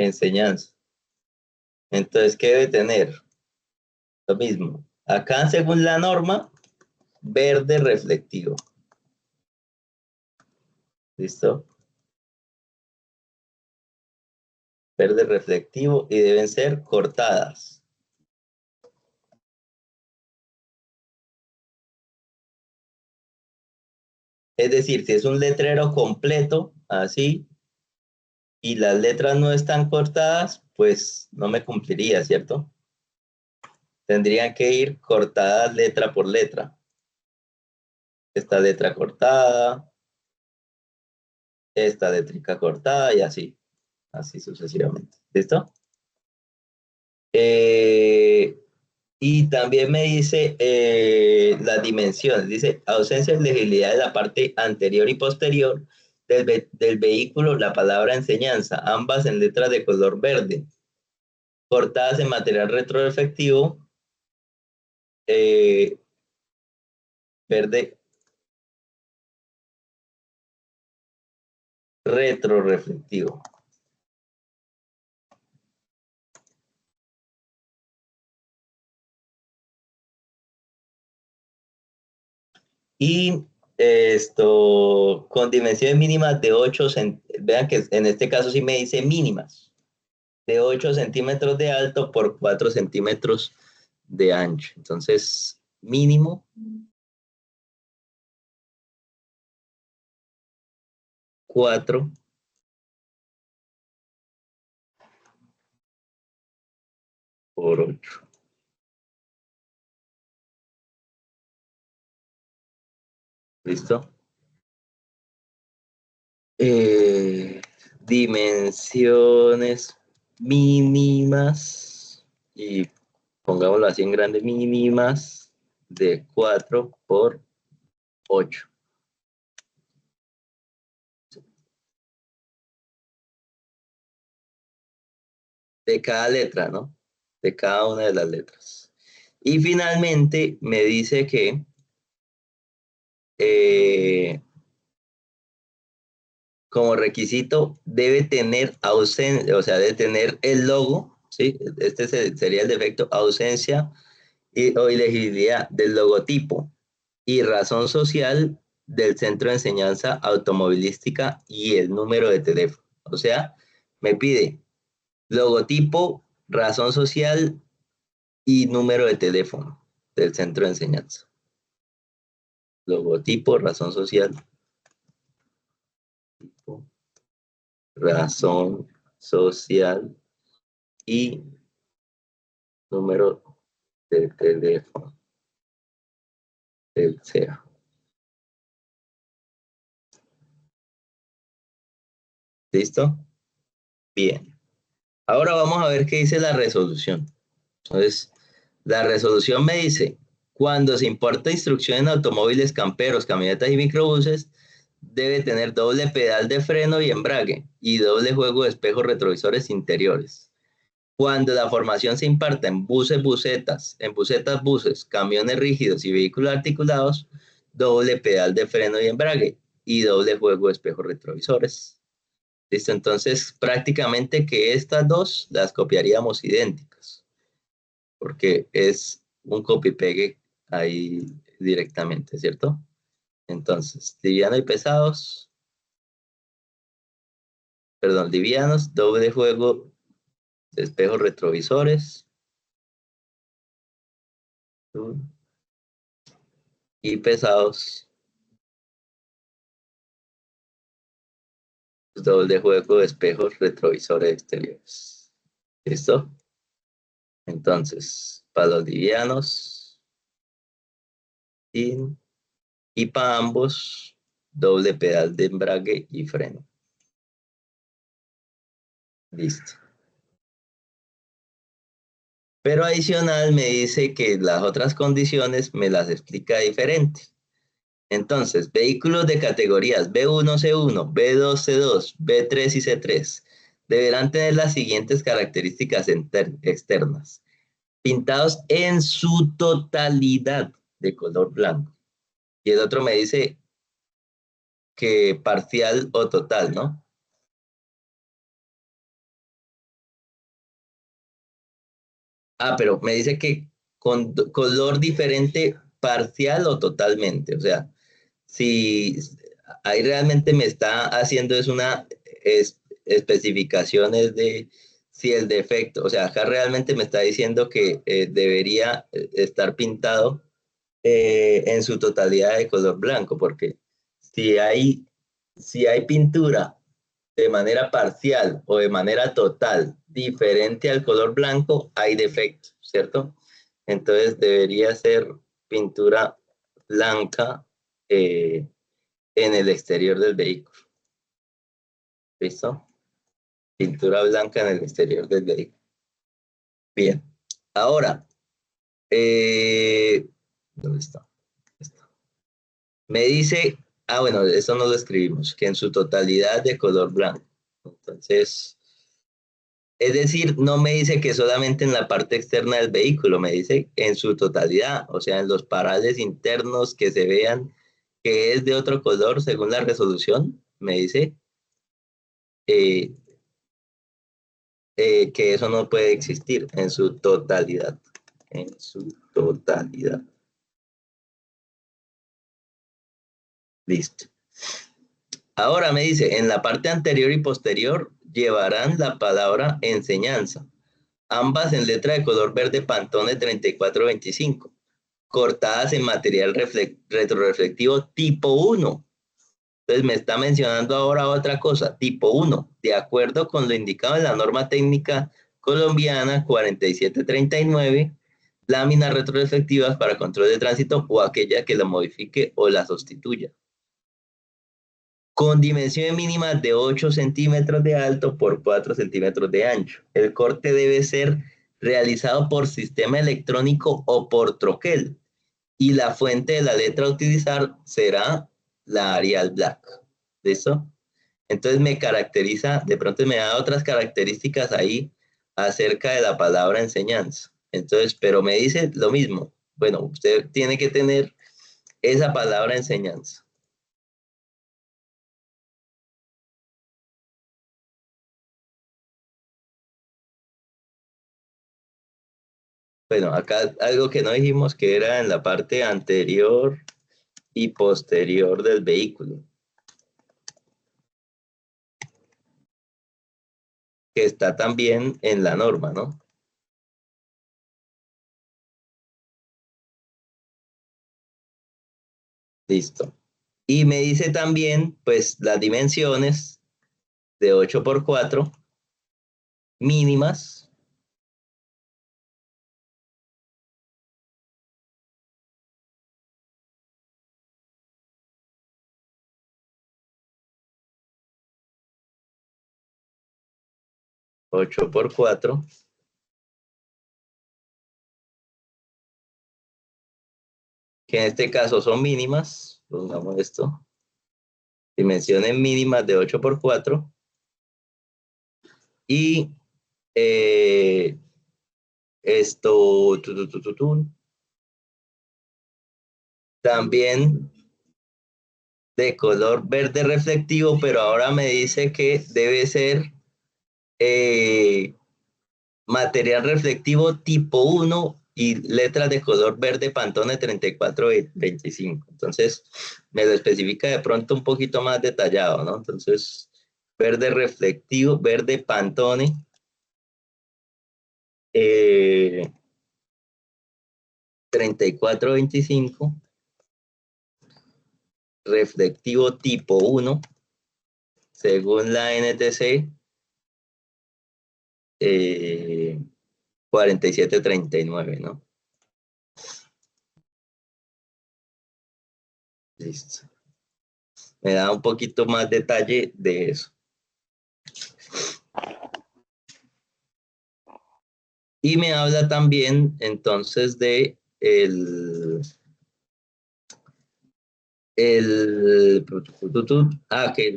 enseñanza. Entonces, ¿qué debe tener? Lo mismo. Acá, según la norma, verde reflectivo. ¿Listo? Verde reflectivo y deben ser cortadas. Es decir, si es un letrero completo, así, y las letras no están cortadas, pues no me cumpliría, ¿cierto? Tendrían que ir cortadas letra por letra. Esta letra cortada, esta letrica cortada y así sucesivamente. ¿Listo? Eh, y también me dice las dimensiones. Dice ausencia de legibilidad de la parte anterior y posterior del vehículo, la palabra enseñanza, ambas en letras de color verde, cortadas en material retroefectivo, eh, verde retroreflectivo. Y esto con dimensiones mínimas de 8 centímetros, vean que en este caso sí me dice mínimas, de 8 centímetros de alto por 4 centímetros de ancho. Entonces, mínimo 4 por 8. ¿Listo? Dimensiones mínimas y pongámoslo así en grande, mínimas de 4 por 8 de cada letra, ¿no? De cada una de las letras. Y finalmente me dice que eh, como requisito debe tener ausencia, o sea, debe tener el logo, ¿sí? Este sería el defecto, ausencia o ilegibilidad del logotipo y razón social del centro de enseñanza automovilística y el número de teléfono. O sea, me pide logotipo, razón social y número de teléfono del centro de enseñanza. Logotipo, razón social, razón social y número de teléfono del SEA. ¿Listo? Bien. Ahora vamos a ver qué dice la resolución. Entonces, la resolución me dice, cuando se importa instrucción en automóviles camperos, camionetas y microbuses, debe tener doble pedal de freno y embrague y doble juego de espejos retrovisores interiores. Cuando la formación se imparta en buses, busetas, en busetas, buses, camiones rígidos y vehículos articulados, doble pedal de freno y embrague y doble juego de espejos retrovisores. Listo, entonces prácticamente que estas dos las copiaríamos idénticas, porque es un copy-pegue ahí directamente, ¿cierto? Entonces, liviano y pesados, perdón, livianos, doble juego de espejos retrovisores y pesados, doble juego de espejos retrovisores exteriores. ¿Listo? Entonces, para los livianos y para ambos, doble pedal de embrague y freno. Listo. Pero adicional me dice que las otras condiciones me las explica diferente. Entonces, vehículos de categorías B1, C1, B2, C2, B3 y C3 deberán tener las siguientes características externas. Pintados en su totalidad de color blanco. Y el otro me dice que parcial o total, ¿no? Ah, pero me dice que con color diferente parcial o totalmente. O sea, si ahí realmente me está haciendo es una especificaciones de si el defecto, o sea, acá realmente me está diciendo que debería estar pintado en su totalidad de color blanco, porque si hay, si hay pintura de manera parcial o de manera total diferente al color blanco, hay defecto, ¿cierto? Entonces debería ser pintura blanca en el exterior del vehículo. ¿Listo? Pintura blanca en el exterior del vehículo. Bien. Ahora, ¿dónde está? Me dice, bueno, eso no lo escribimos, que en su totalidad de color blanco. Entonces, es decir, no me dice que solamente en la parte externa del vehículo, me dice en su totalidad, o sea, en los parales internos que se vean que es de otro color según la resolución, me dice eh, que eso no puede existir en su totalidad, en su totalidad. Listo. Ahora me dice, en la parte anterior y posterior llevarán la palabra enseñanza, ambas en letra de color verde Pantone 3425, cortadas en material retroreflectivo tipo 1. Entonces me está mencionando ahora otra cosa, tipo 1, de acuerdo con lo indicado en la norma técnica colombiana 4739, láminas retroreflectivas para control de tránsito o aquella que la modifique o la sustituya. Con dimensión mínima de 8 centímetros de alto por 4 centímetros de ancho. El corte debe ser realizado por sistema electrónico o por troquel. Y la fuente de la letra a utilizar será la Arial Black. ¿Listo? Entonces me caracteriza, de pronto me da otras características ahí acerca de la palabra enseñanza. Entonces, pero me dice lo mismo. Bueno, usted tiene que tener esa palabra enseñanza. Bueno, acá algo que no dijimos que era en la parte anterior y posterior del vehículo, que está también en la norma, ¿no? Listo. Y me dice también, pues, las dimensiones de 8 por 4 mínimas, 8 por 4, que en este caso son mínimas, pongamos esto, dimensiones mínimas de 8 por 4 y eh, esto, también de color verde reflectivo, pero ahora me dice que debe ser eh, material reflectivo tipo 1 y letras de color verde Pantone 3425. Entonces, me lo especifica de pronto un poquito más detallado, ¿no? Entonces, verde reflectivo, verde Pantone, eh, 3425, reflectivo tipo 1, según la NTC, 4739, ¿no? Listo. Me da un poquito más detalle de eso. Y me habla también entonces de que el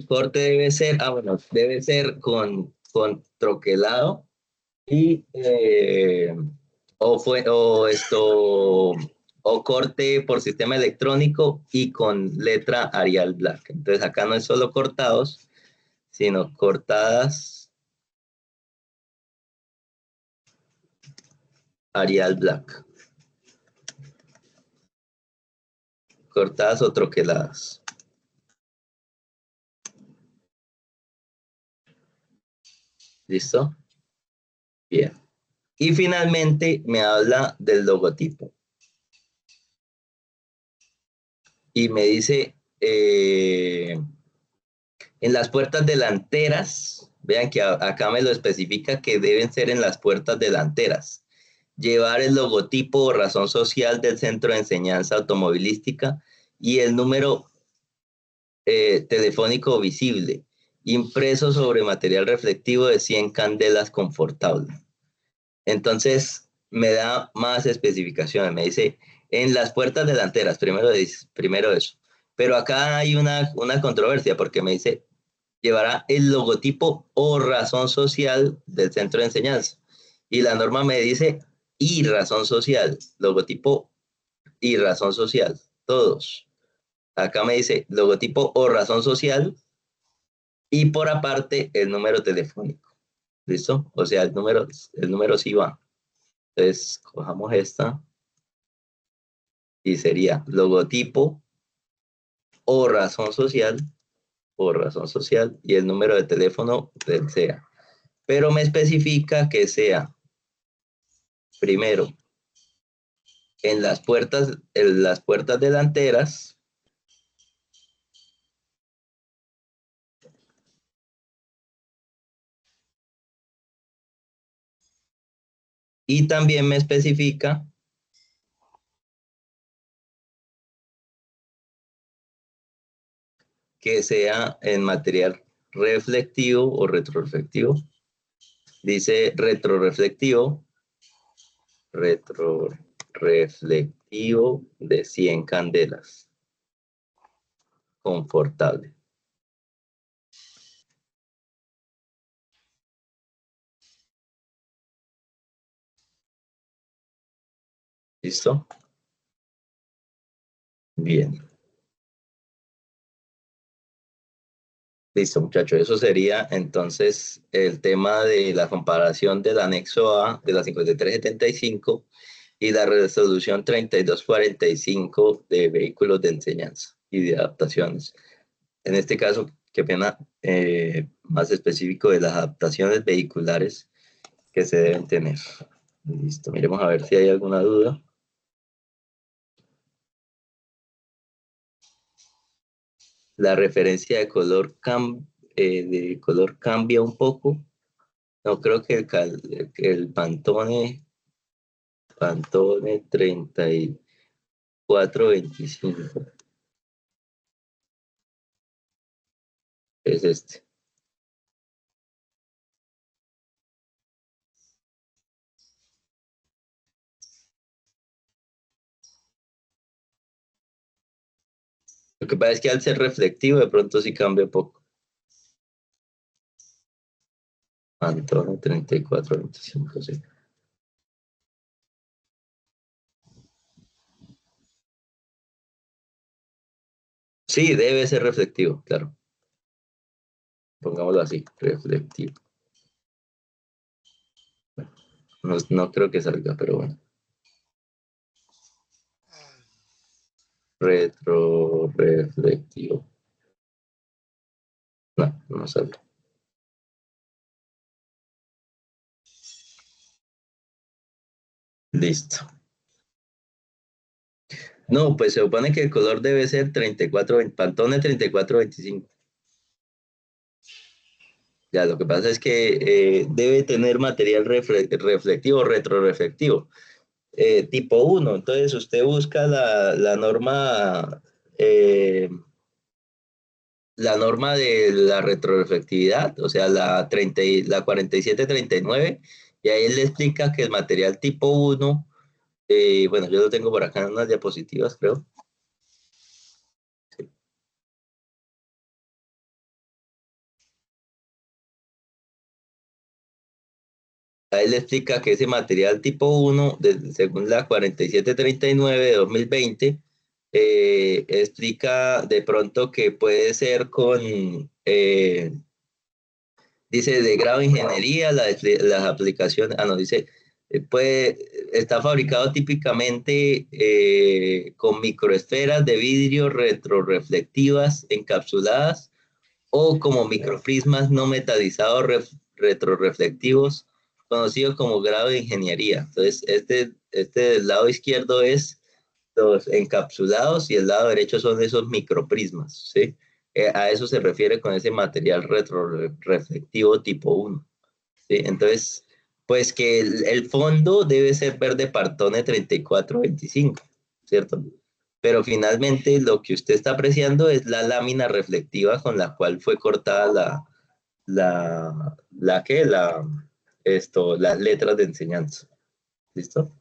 corte debe ser, bueno, debe ser con troquelado y o corte por sistema electrónico y con letra Arial Black. Entonces acá no es solo cortados, sino cortadas Arial Black. Cortadas o troqueladas. ¿Listo? Bien. Y finalmente me habla del logotipo. Y me dice, en las puertas delanteras, vean que acá me lo especifica que deben ser en las puertas delanteras. Llevar el logotipo o razón social del Centro de Enseñanza Automovilística y el número telefónico visible, impreso sobre material reflectivo de 100 candelas confortable. Entonces, me da más especificaciones. Me dice, en las puertas delanteras, primero eso. Pero acá hay una controversia porque me dice, llevará el logotipo o razón social del centro de enseñanza. Y la norma me dice, y razón social, logotipo y razón social, todos. Acá me dice, logotipo o razón social y por aparte el número telefónico. ¿Listo? O sea, el número sí va. Entonces, cojamos esta y sería logotipo o razón social y el número de teléfono del SEA. Pero me especifica que sea primero en las puertas delanteras y también me especifica que sea en material reflectivo o retroreflectivo. Dice retroreflectivo de 100 candelas. Confortable. ¿Listo? Bien. Listo, muchachos. Eso sería entonces el tema de la comparación del anexo A de la 5375 y la resolución 3245 de vehículos de enseñanza y de adaptaciones. En este caso, qué pena, más específico de las adaptaciones vehiculares que se deben tener. Listo, miremos a ver si hay alguna duda. La referencia de color cambia un poco. No creo que el Pantone 3425 es este. Lo que pasa es que al ser reflectivo de pronto sí cambia un poco. Pantone 3425, sí. Sí, debe ser reflectivo, claro. Pongámoslo así, reflectivo. No, no creo que salga, pero bueno. Retroreflectivo. No, no sale. Listo. No, pues se supone que el color debe ser 34, Pantone 3425. Ya, lo que pasa es que debe tener material reflectivo, retroreflectivo, tipo uno. Entonces usted busca eh, la norma de la retroreflectividad, o sea, la 4739, y ahí le explica que el material tipo uno, bueno, yo lo tengo por acá en unas diapositivas, creo. Ahí le explica que ese material tipo uno, según la 4739 de 2020, explica de pronto que puede ser dice, de grado de ingeniería, las aplicaciones, no, dice, está fabricado típicamente con microesferas de vidrio retroreflectivas encapsuladas o como microprismas no metalizados retroreflectivos, conocidos como grado de ingeniería. Entonces, este del lado izquierdo es los encapsulados y el lado derecho son esos microprismas, ¿sí? A eso se refiere con ese material retroreflectivo tipo uno, ¿sí? Entonces, pues que el fondo debe ser verde Partone 3425, ¿cierto? Pero finalmente lo que usted está apreciando es la lámina reflectiva con la cual fue cortada las letras de enseñanza. ¿Listo?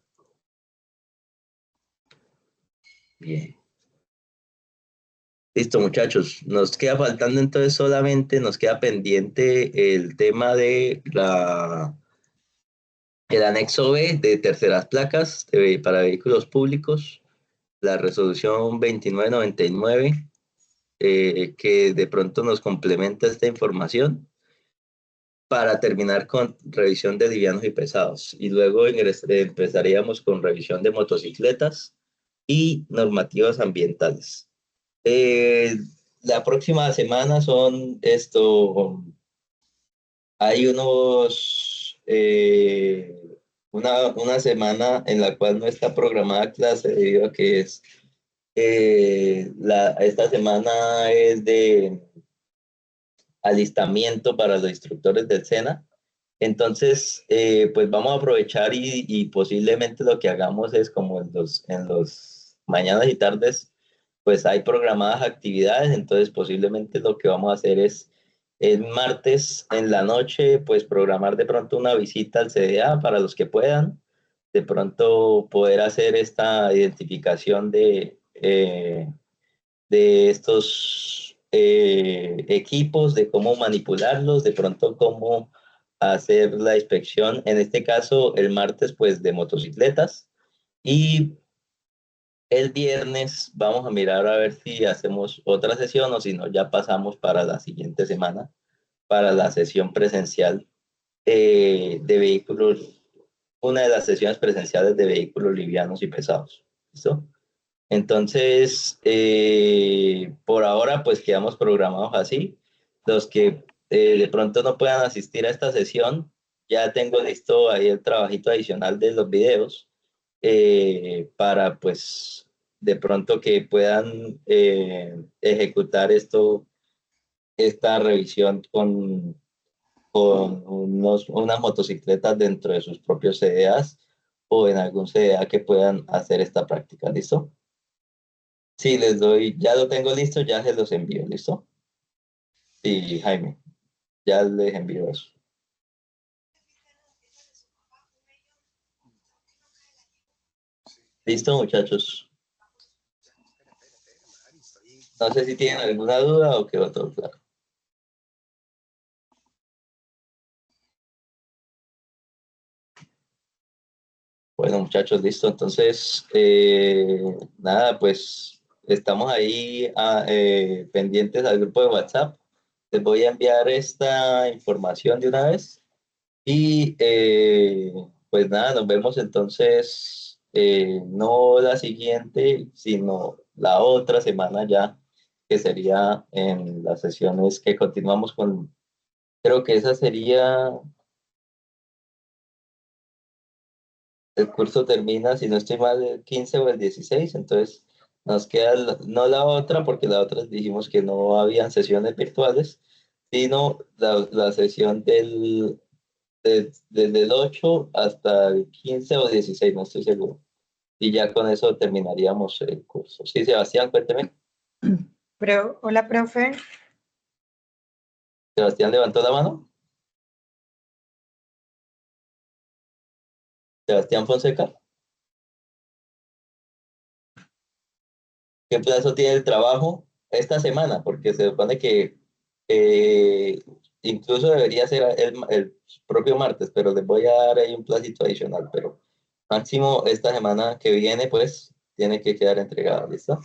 Bien. Listo, muchachos. Nos queda faltando entonces solamente, nos queda pendiente el tema el anexo B de terceras placas para vehículos públicos, la resolución 2999, que de pronto nos complementa esta información para terminar con revisión de livianos y pesados. Y luego empezaríamos con revisión de motocicletas y normativas ambientales. Eh, la próxima semana hay una semana en la cual no está programada clase debido a que esta semana es de alistamiento para los instructores del SENA. Entonces, pues vamos a aprovechar y posiblemente lo que hagamos es como en los mañanas y tardes, pues hay programadas actividades, entonces posiblemente lo que vamos a hacer es el martes en la noche, pues programar de pronto una visita al CDA para los que puedan, de pronto poder hacer esta identificación de estos equipos, de cómo manipularlos, de pronto cómo hacer la inspección, en este caso el martes pues de motocicletas, y el viernes vamos a mirar a ver si hacemos otra sesión o si no ya pasamos para la siguiente semana, para la sesión presencial de vehículos, una de las sesiones presenciales de vehículos livianos y pesados. ¿Listo? Entonces, por ahora, pues quedamos programados así. Los que de pronto no puedan asistir a esta sesión, ya tengo listo ahí el trabajito adicional de los videos para, pues, de pronto que puedan ejecutar esta revisión con unas motocicletas dentro de sus propios CDAs o en algún CDA que puedan hacer esta práctica. ¿Listo? Sí, les doy, ya lo tengo listo, ya se los envío, ¿listo? Sí, Jaime, ya les envío eso. ¿Listo, muchachos? No sé si tienen alguna duda o quedó todo claro. Bueno, muchachos, listo. Entonces, nada, pues estamos ahí pendientes al grupo de WhatsApp. Les voy a enviar esta información de una vez. Y pues nada, nos vemos entonces, no la siguiente, sino la otra semana ya, que sería en las sesiones que continuamos con, creo que esa sería, el curso termina, si no estoy mal, el 15 o el 16, entonces nos queda no la otra, porque la otra dijimos que no habían sesiones virtuales, sino la sesión desde el 8 hasta el 15 o 16, no estoy seguro. Y ya con eso terminaríamos el curso. Sí, Sebastián, cuénteme. Pero, hola, profe. Sebastián levantó la mano. Sebastián Fonseca. ¿Qué plazo tiene el trabajo esta semana? Porque se supone que incluso debería ser el propio martes, pero les voy a dar ahí un placito adicional, pero máximo esta semana que viene, pues, tiene que quedar entregado, ¿listo?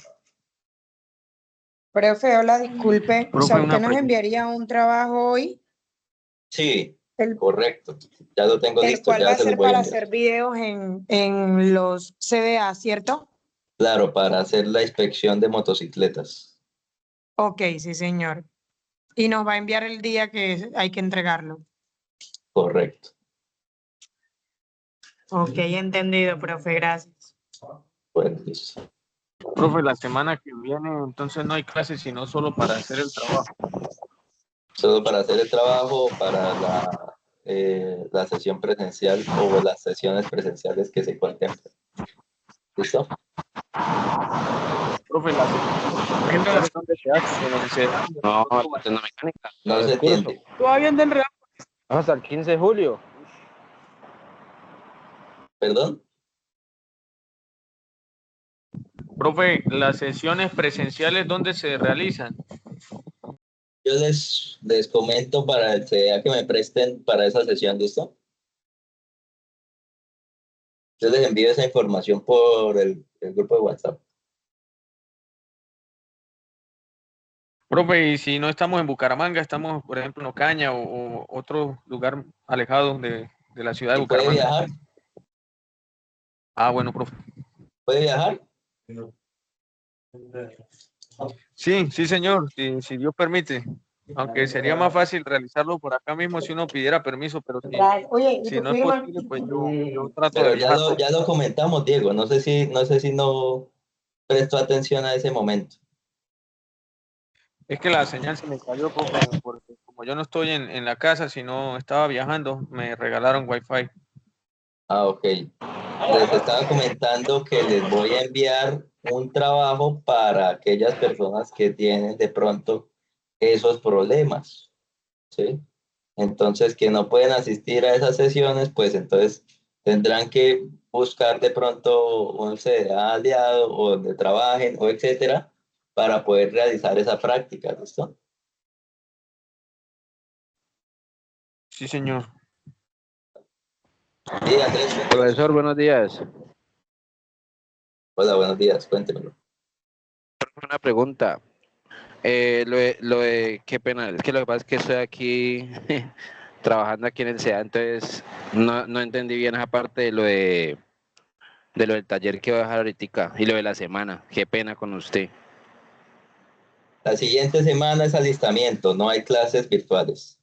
Profe, hola, disculpe. O sea, Profe, ¿usted una nos pregunta. enviaría un trabajo hoy, Sí, el, correcto. Ya lo tengo el listo, cual va ya a se los ser voy a para enviar. hacer videos en los CDA, ¿cierto? Claro, para hacer la inspección de motocicletas. Ok, sí, señor. Y nos va a enviar el día que hay que entregarlo. Correcto. Ok, entendido, profe, gracias. Bueno, listo. Profe, la semana que viene entonces no hay clases sino solo para hacer el trabajo. Solo para hacer el trabajo, para la sesión presencial o las sesiones presenciales que se contemplan. ¿Listo? Profe, la sesión presenciales ¿dónde se hace? ¿En el CEDAM? No, la tecnomecánica. No se El curso. entiende. Todavía en Real. Hasta el 15 de julio. ¿Perdón? Profe, las sesiones presenciales ¿dónde se realizan? Yo les comento para el CDA que me presten para esa sesión, ¿listo? Yo les envío esa información por el grupo de WhatsApp. Profe, y si no estamos en Bucaramanga, estamos, por ejemplo, en Ocaña o otro lugar alejado de la ciudad de ¿Y puede Bucaramanga. viajar? Ah, bueno, profe. ¿Puede viajar? Sí, sí, señor, si Dios permite. Aunque sería más fácil realizarlo por acá mismo si uno pidiera permiso, pero Oye, ¿y si tu no es firma? posible, pues yo trato de Pero ya viajar. ya lo comentamos, Diego. No sé si no prestó atención a ese momento. Es que la señal se me cayó, profe, porque como yo no estoy en la casa, sino estaba viajando, me regalaron Wi-Fi. Ah, ok. Les estaba comentando que les voy a enviar un trabajo para aquellas personas que tienen de pronto esos problemas, ¿sí? Entonces, que no pueden asistir a esas sesiones, pues entonces tendrán que buscar de pronto un CDA aliado o donde trabajen o etcétera para poder realizar esa práctica, ¿listo? Sí, señor. Sí, Andrés, cuénteme. Profesor, buenos días. Hola, buenos días, cuéntemelo. Una pregunta. Qué pena, es que lo que pasa es que estoy aquí trabajando aquí en el SEA, entonces no entendí bien esa parte de lo del taller que voy a dejar ahorita y lo de la semana. Qué pena con usted. La siguiente semana es alistamiento, no hay clases virtuales.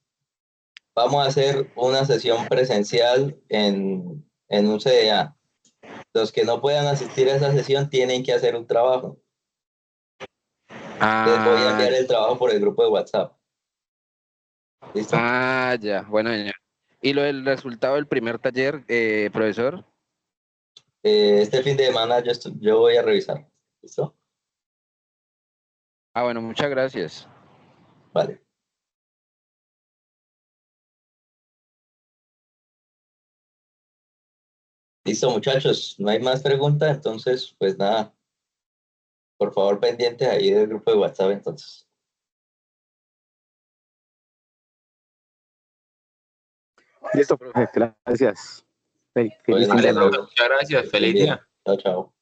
Vamos a hacer una sesión presencial en un CDA. Los que no puedan asistir a esa sesión tienen que hacer un trabajo. Les voy a Ah, enviar el trabajo por el grupo de WhatsApp. ¿Listo? ya, bueno, señor. Y lo del resultado del primer taller, profesor. Este fin de semana yo voy a revisar. ¿Listo? Ah, bueno, muchas gracias. Vale. Listo, muchachos. No hay más preguntas. Entonces, pues nada. Por favor, pendientes ahí del grupo de WhatsApp entonces. Listo, profe, gracias. Feliz Bueno, fin hasta de semana. luego. Muchas gracias. Que estén Feliz día. bien. Chao, chao.